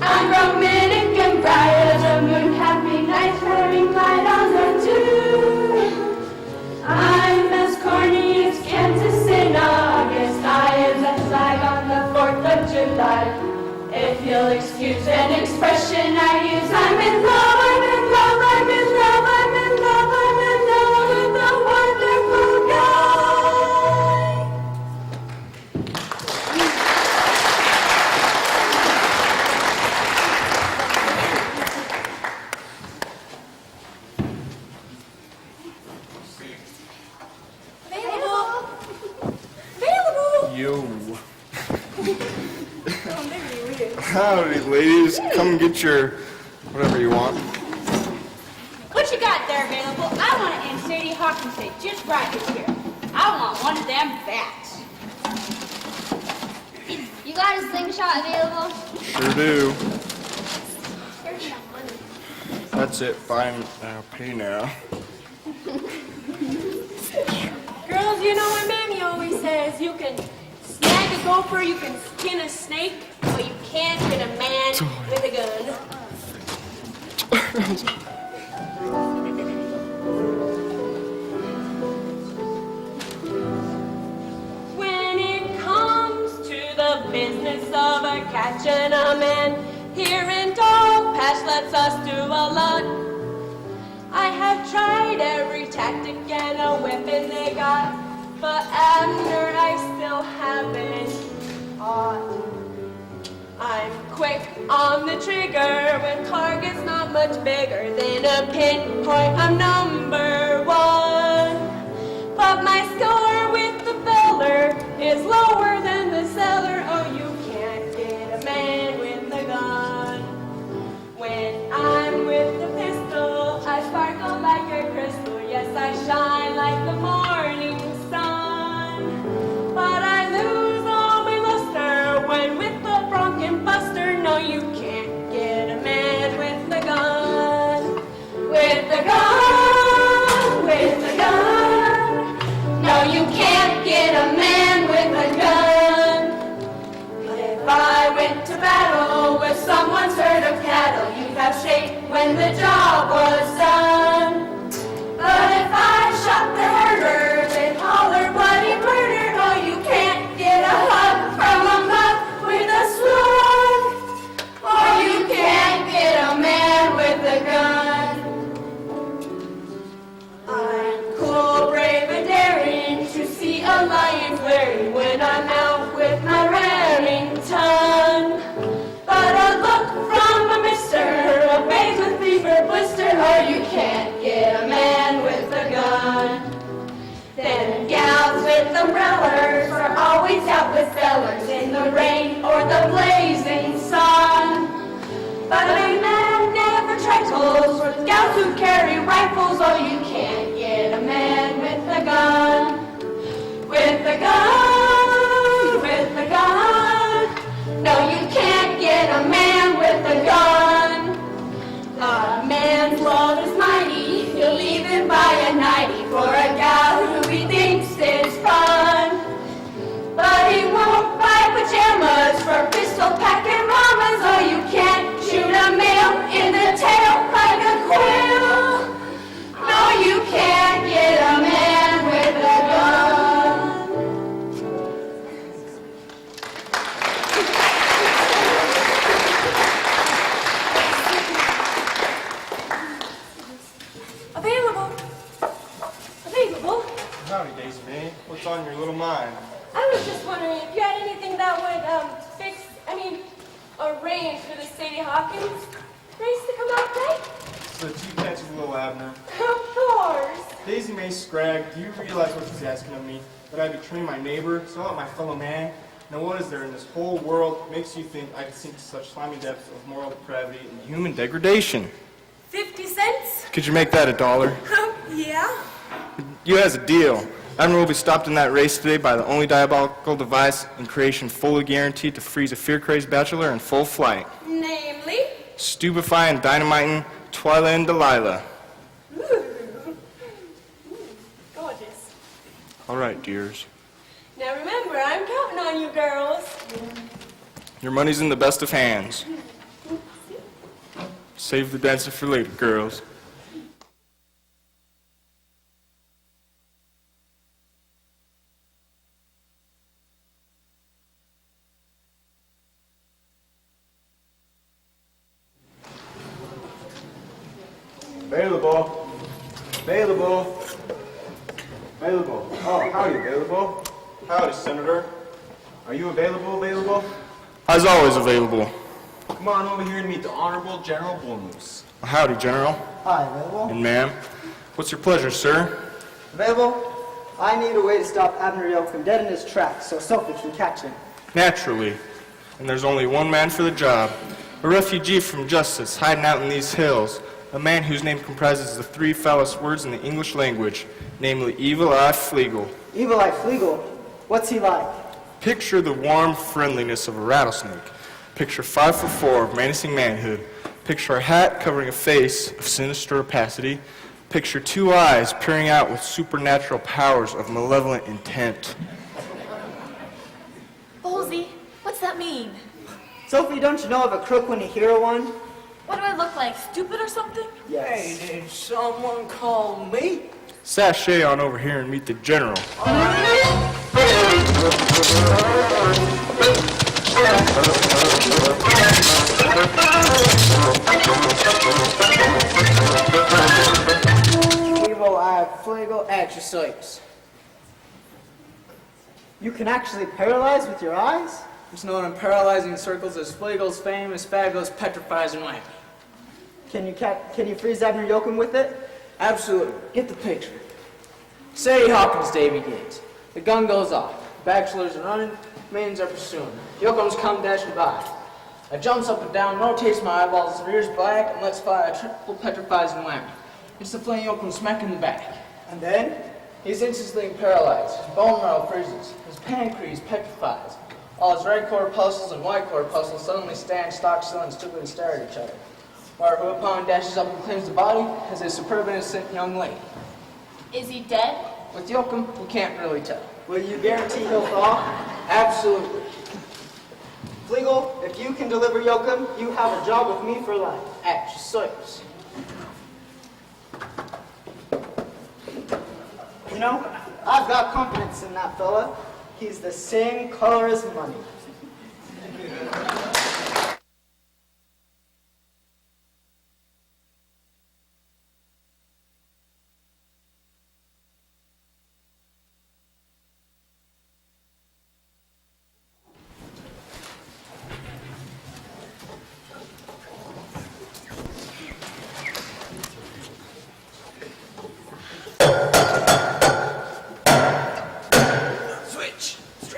Speaker 1: I'm romantic and bright as a moon, happy night, wearing light on the dew. I'm as corny as Kansas in August, I am as use an expression I use. I'm in love, I'm in love, I'm in love, I'm in love, I'm in love with a wonderful guy.
Speaker 8: Available!
Speaker 6: Yo.
Speaker 8: Oh, there he is.
Speaker 6: Howdy, ladies. Come get your whatever you want.
Speaker 9: What you got there available? I want it in Sadie Hawkins Day, just right here. I want one of them bats.
Speaker 5: You got a slingshot available?
Speaker 6: Sure do.
Speaker 5: Here's some money.
Speaker 6: That's it. Fine. I'll pay now.
Speaker 8: Girls, you know what Mammy always says? You can snag a gopher, you can skin a snake, but you can't hit a man with a gun. When it comes to the business of a catching a man, here in Dog Patch lets us do a lot. I have tried every tactic and a weapon they got, but Abner I still haven't caught. I'm quick on the trigger with targets not much bigger than a pinpoint. I'm number one, but my score with the feller is lower than the seller. Oh, you can't get a man with a gun. When I'm with the pistol, I sparkle like a crystal. Yes, I shine like the morning sun. But I lose all my luster when with the Bronc and Buster. No, you can't get a man with a gun. With a gun, with a gun. No, you can't get a man with a gun. But if I went to battle with someone's herd of cattle, you'd have shake when the job was done. But if I shot the herder, they'd holler bloody murder. Oh, you can't get a hug from a mutt with a slug. Or you can't get a man with a gun. I'm cool, brave, and daring to see a lion glaring when I'm out with my Remington. But a look from a mister, a babe with fever blister, or you can't get a man with a gun. Then gals with umbrellas are always out with fellers in the rain or the blazing sun. But a man never trifles with gals who carry rifles, or you can't get a man with a gun. With a gun, with a gun. No, you can't get a man with a gun. A man's love is mighty. He'll even buy a nightie for a gal who he thinks is fun. But he won't buy pajamas for pistol packing mamas. Oh, you can't shoot a male in the tail like a quill. No, you can't get a man with a gun. Available. Available.
Speaker 6: Howdy, Daisy May. What's on your little mind?
Speaker 8: I was just wondering if you had anything that would arrange for the Sadie Hawkins race to come out right?
Speaker 6: So you catch Lil Abner.
Speaker 8: Of course.
Speaker 6: Daisy May Scragg, do you realize what she's asking of me? That I betray my neighbor, so help my fellow man? Now what is there in this whole world that makes you think I could sink to such slimy depths of moral depravity and human degradation?
Speaker 8: 50 cents?
Speaker 6: Could you make that $1?
Speaker 8: Yeah.
Speaker 6: You has a deal. Abner will be stopped in that race today by the only diabolical device in creation fully guaranteed to freeze a fear-crazed bachelor in full flight.
Speaker 8: Namely?
Speaker 6: Stupefy and dynamiting Twyla and Delilah.
Speaker 8: Gorgeous.
Speaker 6: All right, dears.
Speaker 8: Now remember, I'm counting on you girls.
Speaker 6: Your money's in the best of hands. Save the dancer for later, girls. Available. Available. Available. Oh, howdy, available. Howdy, Senator. Are you available?
Speaker 19: As always available.
Speaker 6: Come on over here and meet the Honorable General Bullmoose.
Speaker 19: Howdy, General.
Speaker 18: Hi, available?
Speaker 19: And ma'am. What's your pleasure, sir?
Speaker 18: Available? I need a way to stop Abner Yoakum dead in his tracks so Sophie can catch him.
Speaker 19: Naturally. And there's only one man for the job. A refugee from justice hiding out in these hills. A man whose name comprises the three foulest words in the English language, namely Evil Eye Flegel.
Speaker 18: Evil Eye Flegel? What's he like?
Speaker 19: Picture the warm friendliness of a rattlesnake. Picture 5'4" of menacing manhood. Picture a hat covering a face of sinister opacity. Picture two eyes peering out with supernatural powers of malevolent intent.
Speaker 10: Ballsy, what's that mean?
Speaker 18: Sophie, don't you know of a crook when you hear one?
Speaker 10: What do I look like, stupid or something?
Speaker 18: Yes.
Speaker 12: Hey, did someone call me?
Speaker 19: Sashay on over here and meet the General.
Speaker 12: Evil Eye Flegel at your service.
Speaker 18: You can actually paralyze with your eyes?
Speaker 12: It's known in paralyzing circles as Flegel's famous fabulous petrifies and whammy.
Speaker 18: Can you freeze Abner Yoakum with it?
Speaker 12: Absolutely. Get the picture. Sadie Hawkins' day begins. The gun goes off. Bachelors are running, maidens are pursuing. Yoakum's come dashing by. I jumps up and down, rotates my eyeballs, his rear's black, and lets fire a triple petrifies and whammy. It's the flame Yoakum smack in the back.
Speaker 18: And then?
Speaker 12: He's instantly paralyzed. His bone marrow freezes. His pancreas petrifies. All his red corpuscles and white corpuscles suddenly stand stock still and stupidly stare at each other. Whereupon dashes up and claims the body as a superb innocent young lady.
Speaker 10: Is he dead?
Speaker 12: With Yoakum, you can't really tell.
Speaker 18: Will you guarantee he'll thaw?
Speaker 12: Absolutely.
Speaker 18: Flegel, if you can deliver Yoakum, you have a job with me for life.
Speaker 12: At your service.
Speaker 18: You know, I've got confidence in that fella. He's the same color as money.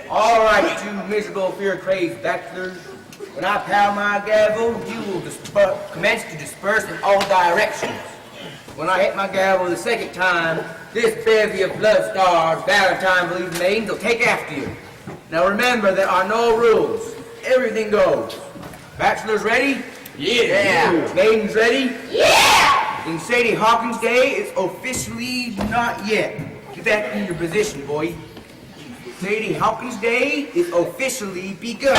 Speaker 12: All right, you miserable, fear-crazed bachelors. When I pound my gavel, you will commence to disperse in all directions. When I hit my gavel the second time, this bevy of blood-starved, Valentine-believing maidens will take after you. Now remember, there are no rules. Everything goes. Bachelors ready? Yeah. Maidens ready? Yeah. Then Sadie Hawkins' day is officially not yet. Get back in your position, boy. Sadie Hawkins' day is officially begun.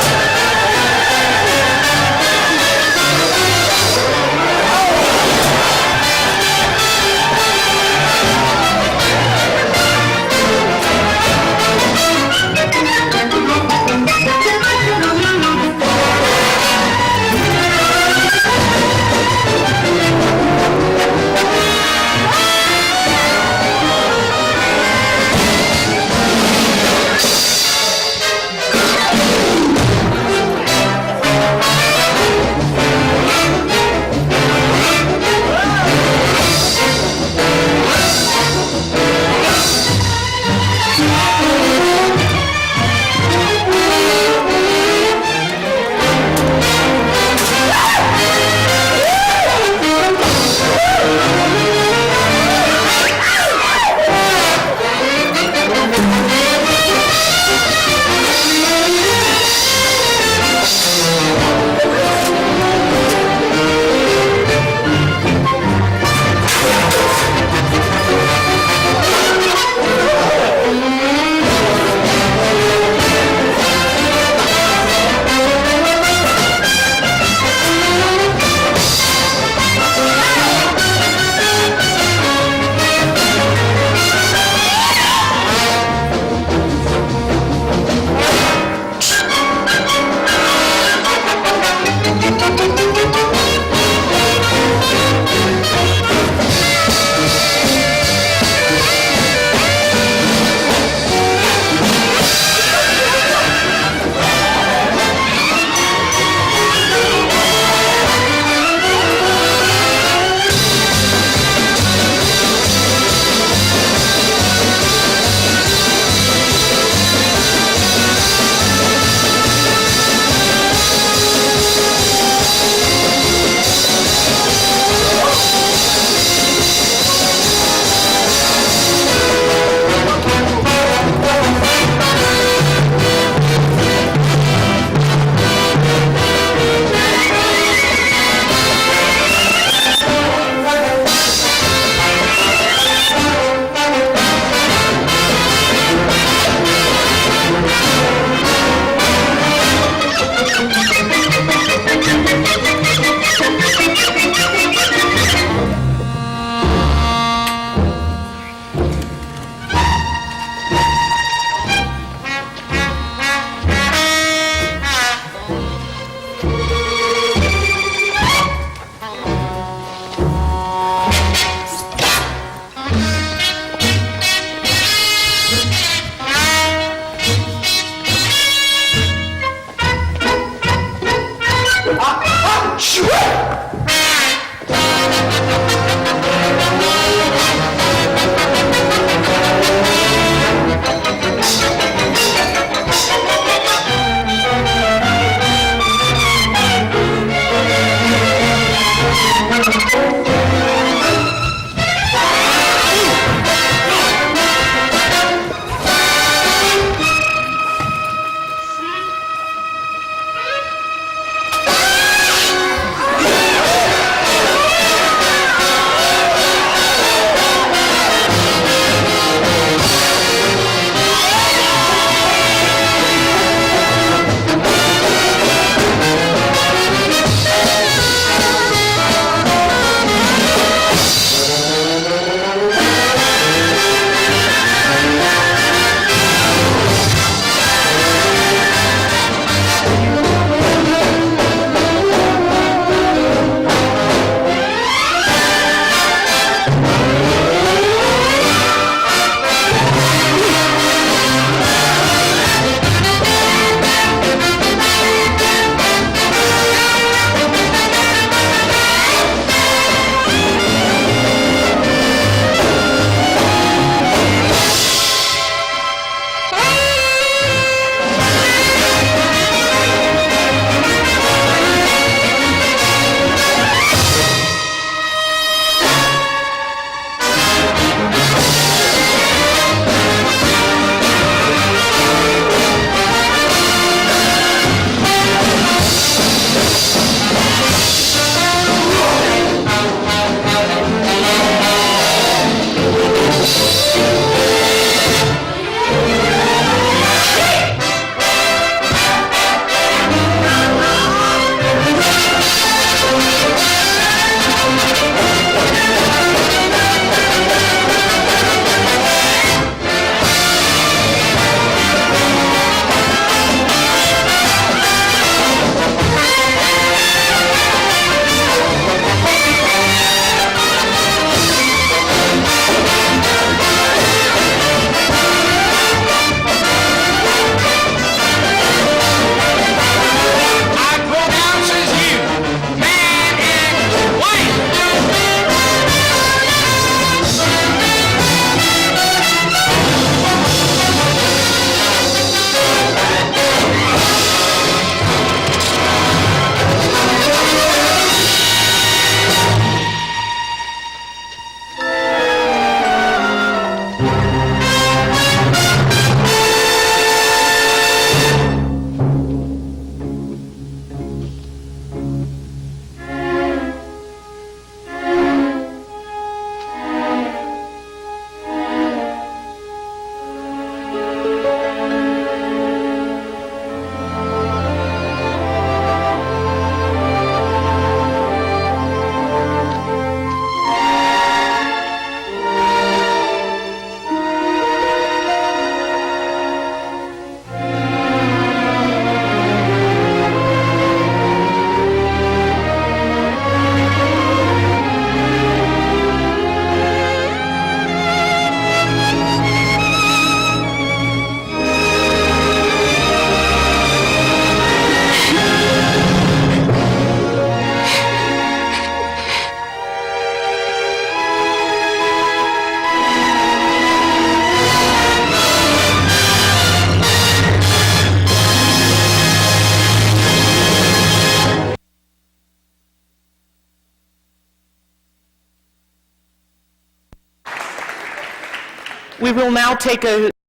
Speaker 20: We will now take a